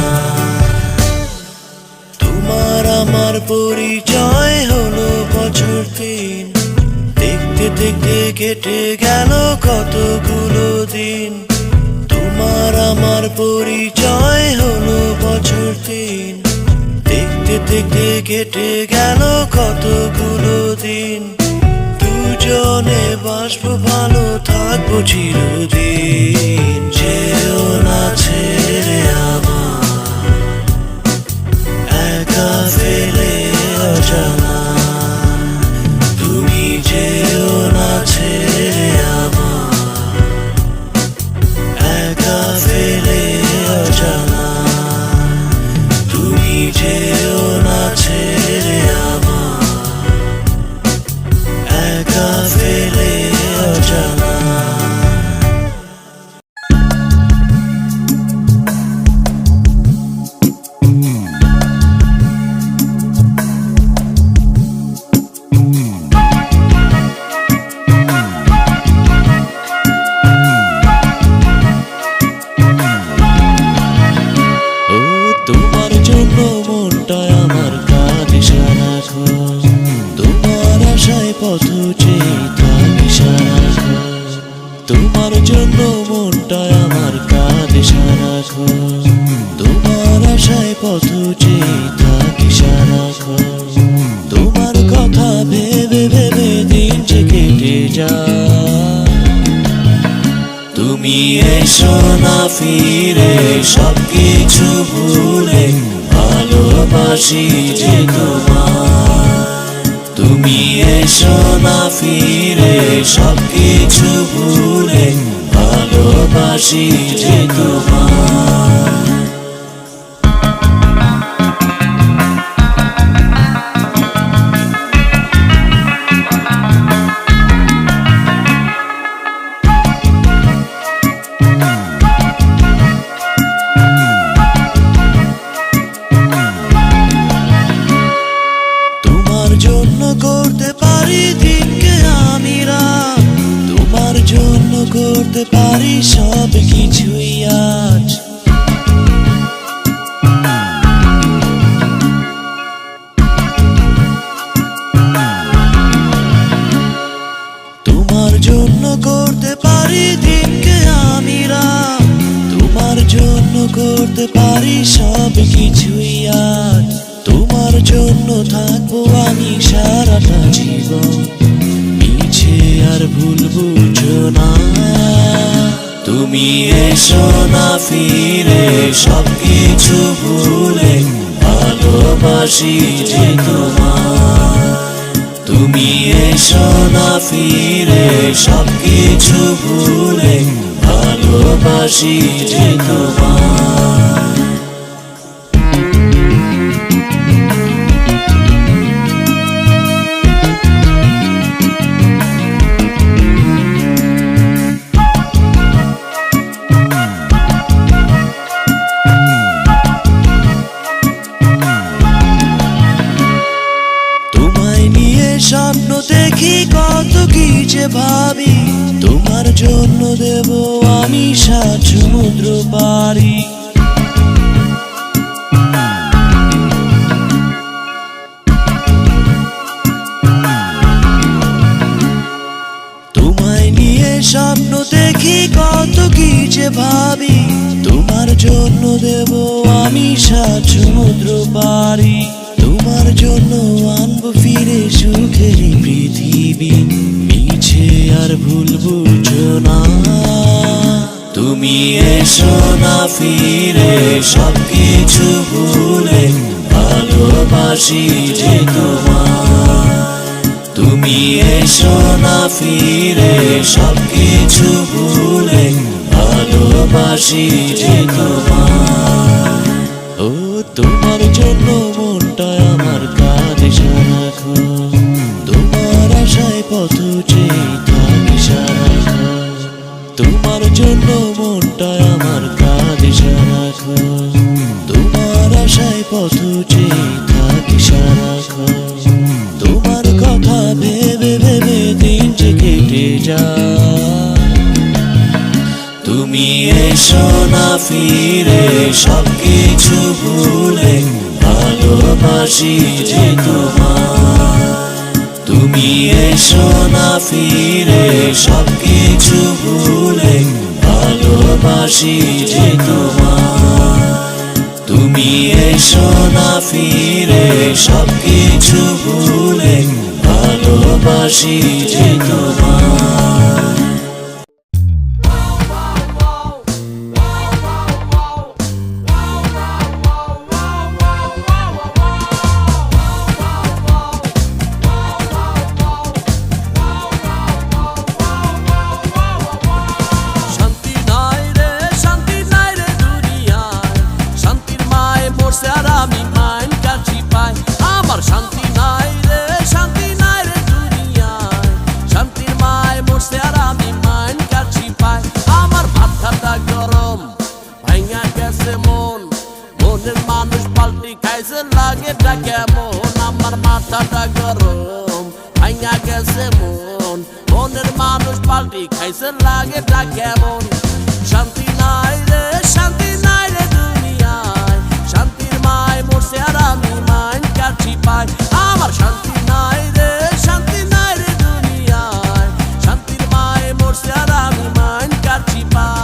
S3: তোমার আমার পরিচয় হলো বছর 3, দেখতে দেখতে কেটে গেল কতগুলো দিন। তোমার আমার পরিচয় হলো বছর 3, দেখতে দেখতে কেটে গেল কতগুলো দিন। দুজনে বাসবো ভালো থাকবো চিরদিন। যেও না ছেড়ে আমায় একা ফেলে অজানা, তুমি যেও না ছেড়ে আমায় একা ফেলে অজানা, তুমি যেও না ছেড়ে আমায় একা ফেলে অজানা। ও তোমার জন্য মনটায় আমার কাঁদে সারাক্ষণ, তোমার আশায় পথ চেয়ে থাকি সারাক্ষণ। তোমার জন্য মনটায় আমার কাঁদে সারাক্ষণ, তোমার আশায় পথ চেয়ে থাকি সারাক্ষণ। তোমার কথা ভেবে ভেবে দিন যে কেটে যায়, তুমি এসো না ফিরে সবকিছু ভুলে, ভালোবাসি যে তোমায়। তুমি এসো না ফিরে সবকিছু ভুলে, ভালোবাসি যে তোমায়। তোমার জন্য করতে পারি দিনকে আমি রাত, তোমার জন্য করতে পারি সব কিছুই আজ। তোমার জন্য করতে পারি দিনকে আমি রাত, তোমার জন্য করতে পারি সব কিছুই আজ। তোমার জন্য থাকবো আমি সারাটা জীবন, মিছে আর ভুল বুঝো না। তুমি এসো না ফিরে সবকিছু ভুলে, ভালোবাসি যে তোমায়। তুমি এসো না ফিরে সবকিছু ভুলে, ভালোবাসি যে তোমায়। তোমায় নিয়ে স্বপ্ন দেখি কত কি যে ভাবি, তোমার জন্য দেব আমি 7 সমুদ্র পাড়ি। তোমায় নিয়ে স্বপ্ন দেখি কত কি যে ভাবি, তোমার জন্য দেব আমি 7 সমুদ্র পাড়ি। তোমার জন্য আনবো ফিরে সুখের পৃথিবী, মিছে আর ভুল বুঝো না। তুমি এসো না ফিরে সবকিছু ভুলে, ভালোবাসি যে তোমায়। তুমি এসো না ফিরে সবকিছু ভুলে, ভালোবাসি যে তোমায়। তোমার জন্য মনটা আমার কাঁদে সারাক্ষণ, তোমার আশায় পথ চেয়ে থাকি সারাক্ষণ। তোমার জন্য মনটা আমার কাঁদে সারাক্ষণ, তোমার আশায় পথ চেয়ে থাকি সারাক্ষণ। তোমার কথা ভেবে ভেবে দিন যে কেটে যায়, তুমি এসো না ফিরে সবকিছু ভুলে, ভালোবাসি যে তোমায়। তুমি এসো না ফিরে সবকিছু ভুলে, ভালোবাসি যে তোমায়। তুমি এসো না ফিরে সবকিছু ভুলে, ভালোবাসি যে তোমায়। কেমন আমার মাথাটা গরম ভাঙা গেছে মন, মনের মানুষ পাল্টি খাইছে লাগেটা কেমন। শান্তি নাই রে দুনিয়ায়, শান্তির মায় মরছে আর আমি মাইন কাছি পাই। আমার শান্তি নাই রে দুনিয়ায়, শান্তির মায় মরছে আর আমি মাইন কাছি পাই।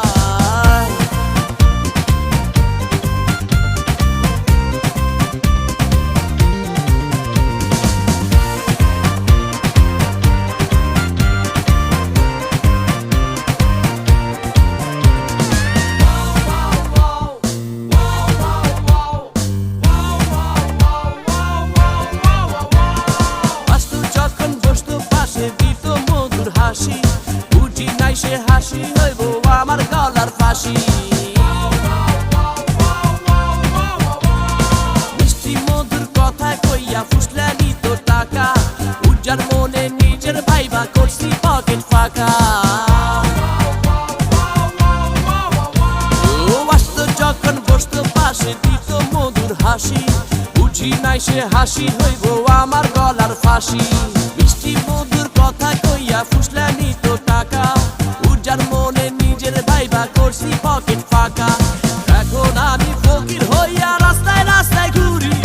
S3: বুঝি নাই সে হাসি হইব আমার গলার ফাঁসি। মিষ্টি মধুর কথা কইয়া ফুসলা নিত টাকা, উজ্জার মনে নিজের ভাইবা করছি পকেট ফাঁকা। আসতো যখন বসতো পাশে দিত মধুর হাসি, বুঝি নাই সে হাসি হইব আমার গলার ফাঁসি। মিষ্টি মধুর কথা কইয়া ফুসলা নিত টাকা, উজ্জার মনে নিজের ভাইবা করছি পকেট ফাঁকা। এখন আমি ফকির হইয়া রাস্তায় রাস্তায় ঘুরি,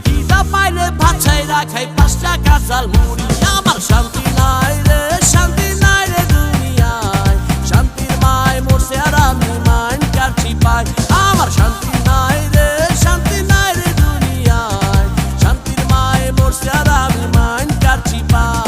S3: খিদা পাইলে ভাত ছাইরা খাই 5 টাকা চাল মুড়ি। আমার শান্তি নাই রে দুনিয়ায়, শান্তির মায় মরছে আর আমি মাইন কাছি পাই। আমার শান্তি নাই রে দুনিয়ায়, শান্তির মায় মরছে আর আমি মাইন কাছি পাই।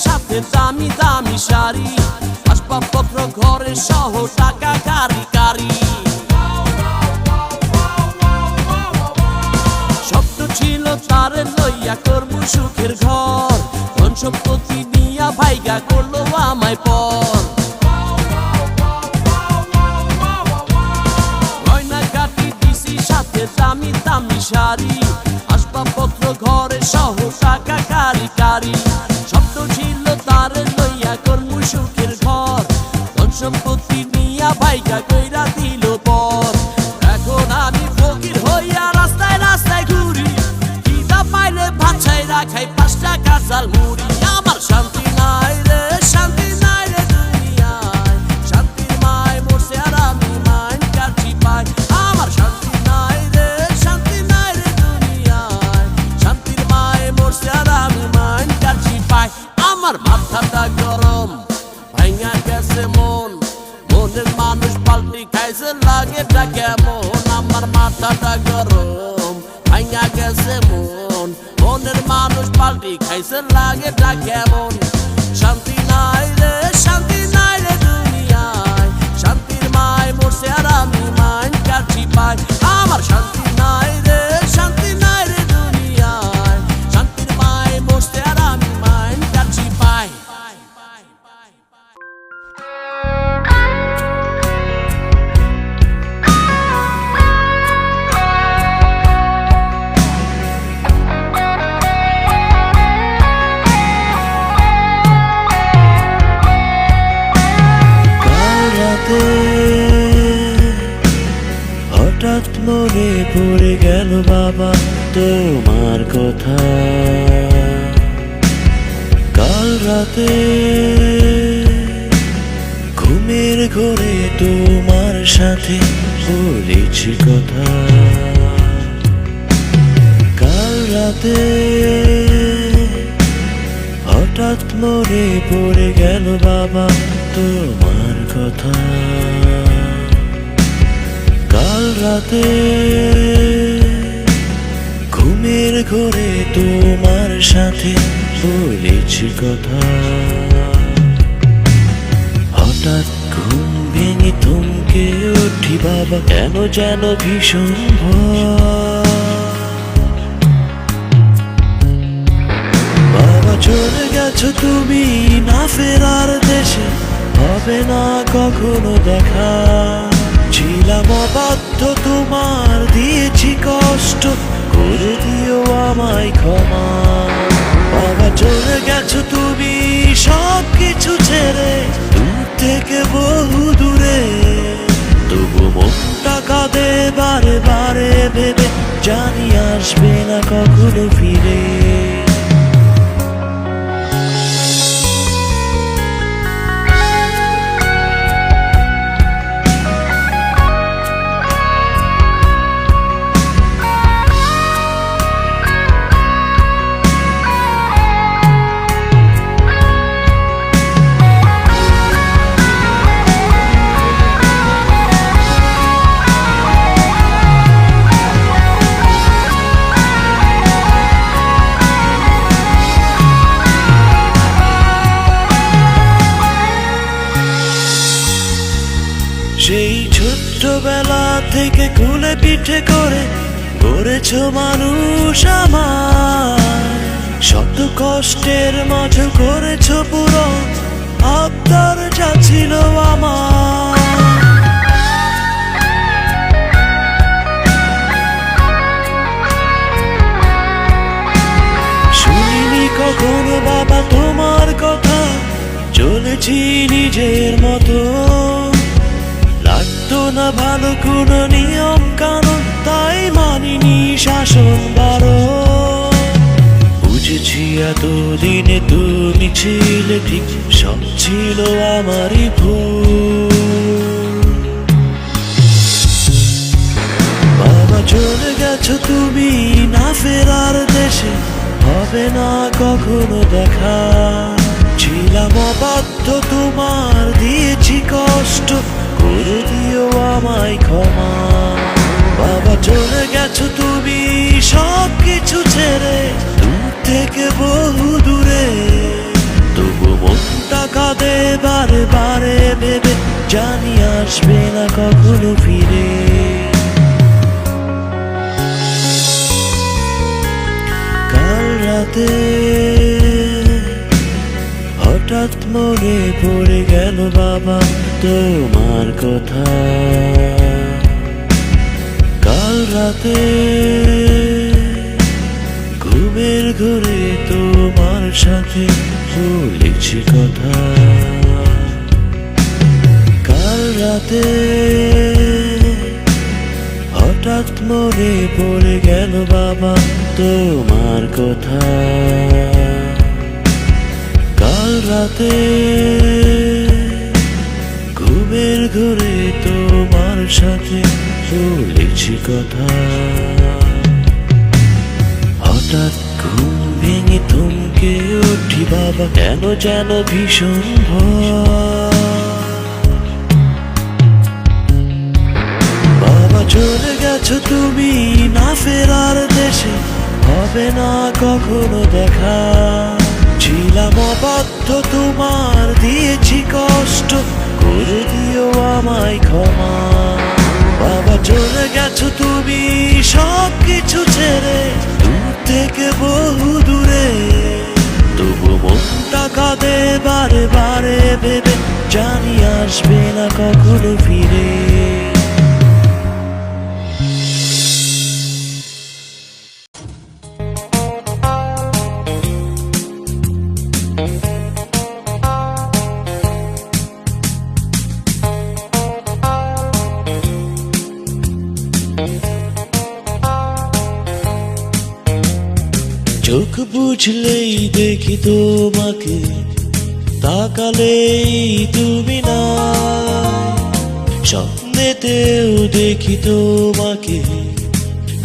S3: সাথে দামি দামি শাড়ি, আসবাবপত্র ঘরে সহ টাকা কারি কারি। স্বপ্ন ছিল তারে লইয়া করবো সুখের ঘর, ধন সম্পত্তি নিয়া ভাইগা করলো আমায় পর। গয়না কাটি দিছি সাথে দামি দামি শাড়ি, আসবাবপত্র ঘরে সহ টাকা কারি কারি। স্বপ্ন ছিল তারে লইয়া করমু সুখের ঘর, ধন সম্পত্তি নিয়া ভাইগা কইরা দিল পর। এখন আমি ফকির হইয়া রাস্তায় রাস্তায় ঘুরি, খিদা পাইলে ভাত ছাইরা খাই 5 টাকা চাল মুড়ি। আমার শান্তি নাই রে দুনিয়ায়, শান্তির মায় মরছে আর আমি মাইন কাছি পাই। আমার শান্তি নাই রে দুনিয়ায়, শান্তির মায় মরছে আর আমি মাইন কাছি পাই। আমার মাথাটা গরম ভাঙা গেছে মন, মনের মানুষ পাল্টি খাইছে লাগেটা কেমন। আমার মাথাটা গরম ভাঙা গেছে মন, মনের মানুষ পাল্টি খাইছে লাগেটা কেমন। পাই। আমার শান্তি নাই রে, শান্তি নাই রে দুনিয়ায়, শান্তির মায় বসতে আর আমি মাইন্ড কাটছি পাই। হঠাৎ মনে পড়ে গেল বাবা তোমার কথা। কাল রাতে ঘুমের ঘরে তোমার সাথে বলেছি কথা। কাল রাতে হঠাৎ মনে পড়ে গেল বাবা তোমার কথা। কাল রাতে ঘুমের ঘরে তোমার সাথে বলেছি কথা। হঠাৎ ঘুম ভেঙে থমকে উঠি বাবা, কেন যেন ভীষণ ভয়। বাবা চলে গেছো তুমি না ফেরার দেশে, হবে না কখনো দেখা। ছিলাম অবাধ্য তোমার, দিয়েছি কষ্ট, করে দিও আমায় ক্ষমা। বাবা চলে গেছো তুমি সব কিছু ছেড়ে, দূর থেকে বহু দূরে। তবু মনটা কাঁদে বারে বারে ভেবে, জানি আসবে না কখনো ফিরে। সেই ছোট্টবেলা থেকে কুলে পিঠে করে গড়েছ মানুষ আমার। শত কষ্টের মাঝে করেছ পুরো আবদার যা ছিল আমার। শুনিনি কখনো বাবা তোমার কথা, চলেছি নিজের মতো। লাগতো না ভালো কোনো নিয়ম কানুন, তাই মানিনি শাসন বারো। বুঝেছি এতদিনে তুমি ছিলে ঠিক, সব ছিল আমারই ভুল। বাবা চলে গেছো তুমি না ফেরার দেশে, হবে না কখনো দেখা। ছিলাম অবাধ্য তোমার, দিয়েছি কষ্ট, করে দিও আমায় ক্ষমা। বাবা চলে গেছো তুমি সব কিছু ছেড়ে, দূর থেকে বহু দূরে। তবু মনটা কাঁদে বারে বারে ভেবে, জানি আসবে না কখনো ফিরে। কাল রাতে হঠাৎ মনে পড়ে গেল বাবা তোমার কথা। কাল রাতে ঘুমের ঘরে তোমার সাথে বলেছি কথা। কাল রাতে হঠাৎ মনে পড়ে গেল বাবা তোমার কথা। কাল রাতে ঘুমের ঘরে তোমার সাথে বলেছি কথা। হঠাৎ ঘুম ভেঙে থমকে উঠি বাবা, কেন যেন ভীষণ ভয়। বাবা চলে গেছো তুমি না ফেরার দেশে, হবে না কখনো দেখা। ছিলাম অবাধ্য তোমার, দিয়েছি কষ্ট, করে দিও আমায় ক্ষমা। বাবা চলে গেছো তুমি সব কিছু ছেড়ে, দূর থেকে বহু দূরে। তবু মনটা কাঁদে বারে বারে ভেবে, জানি আসবে না কখনো ফিরে। চোখ বুঝলেই দেখি তোমাকে, তাকালেই তুমি না। স্বপ্নেতেও দেখি তোমাকে,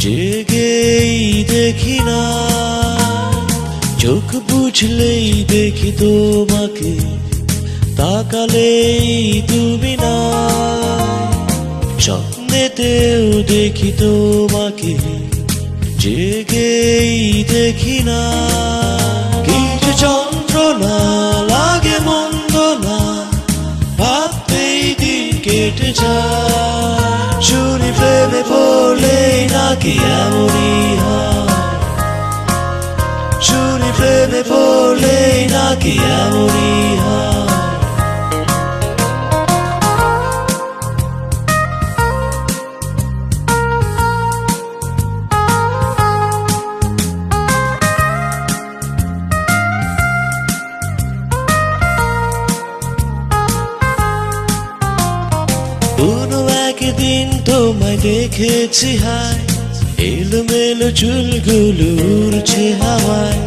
S3: জেগেই দেখি না। চোখ বুঝলেই দেখি তোমাকে, তাকালেই তুমি না। স্বপ্নেতেও দেখি তোমাকে, জেগেই দেখি না। কিছু যন্ত্রণা লাগে মন্দ না, ভাবতেই দিন কেটে যায়। শুনি প্রেমে পড়লেই নাকি এমনই হয়, শুনি প্রেমে পড়লেই নাকি এমনই হয়। কোনো একদিন তোমায় দেখেছি হায়, এলোমেলো চুলগুলো উড়ছে হাওয়ায়।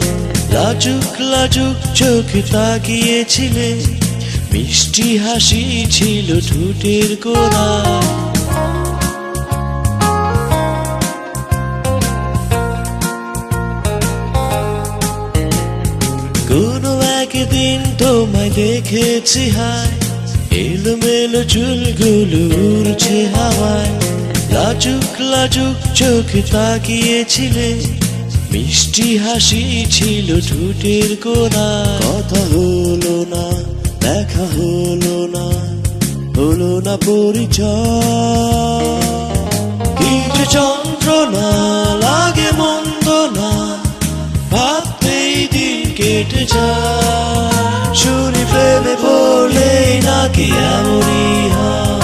S3: লাজুক লাজুক চোখে তাকিয়েছিলে, মিষ্টি হাসি ছিল ঠোঁটের কোণায়। কোনো একদিন তোমায় দেখেছি হায়, এলোমেলো চুলগুলো উড়ছে হাওয়ায়। লাজুক লাজুক চোখে তাকিয়েছিলে, মিষ্টি হাসি ছিল ঠোঁটের কোণায়। কথা হলো না, দেখা হলো না, হলো না পরিচয়। কিছু যন্ত্রণা লাগে মন্দ না, ভাবতেই দিন কেটে যায়। শুনি প্রেমে পড়লেই নাকি এমনই হয়,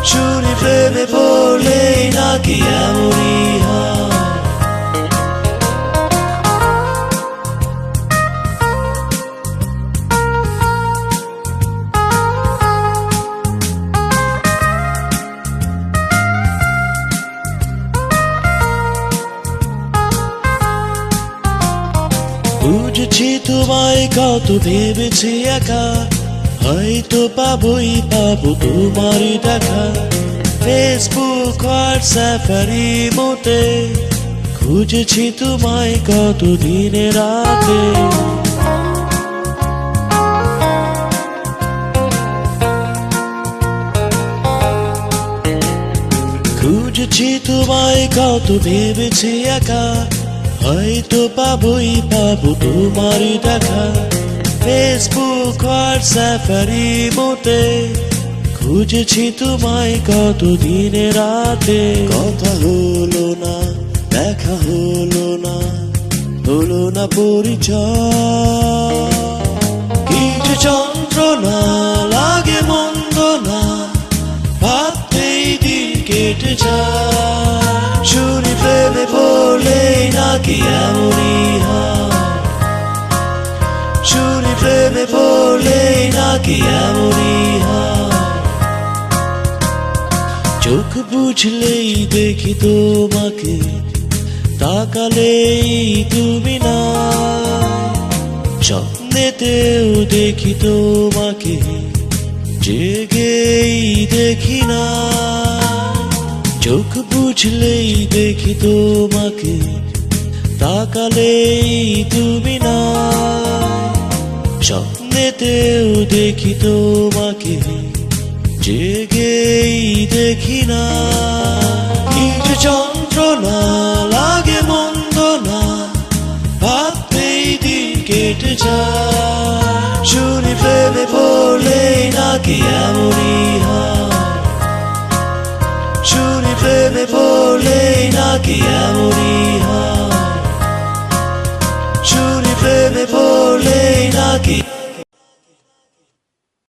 S3: শুনি প্রেমে পড়লেই নাকি এমনই হয়। বুঝেছি তোমায় কত ভেবেছি একা, হয়তো পাবোই পাবো তোমারই দেখা। ফেসবুক হোয়াটসঅ্যাপ আর ইমোতে খুঁজেছি তোমায় কত দিনে রাতে। খুঁজেছি তোমায় কত ভেবেছি একা, হয়তো পাবোই পাবো তোমারই দেখা। ফেসবুক হোয়াটসঅ্যাপ আর ইমোতে খুঁজেছি তোমায় কত দিনে রাতে। কথা হলো না, দেখা হলো না, হলো না পরিচয়। কিছু যন্ত্রণা লাগে মন্দ না, ভাবতেই দিন কেটে যায়। শুনি প্রেমে পড়লেই নাকি এমনই হয়, শুনি প্রেমে পড়লেই নাকি এমনই হয়। চোখ বুঝলেই দেখি তোমাকে, তাকালেই তুমি না। স্বপ্নেতেও দেখি তোমাকে, জেগেই দেখি না। চোখ বুঝলেই দেখি তোমাকে, তাকালেই তুমি না। স্বপ্নেতেও দেখি তোমাকে, জেগেই দেখি না। কিছু যন্ত্রণা লাগে মন্দ না, ভাবতেই দিন কেটে যায়। শুনি প্রেমে পড়লেই নাকি এমনই হয়, প্রেমে পড়লেই নাকি এমনই হয়, শুনি প্রেমে পড়লেই নাকি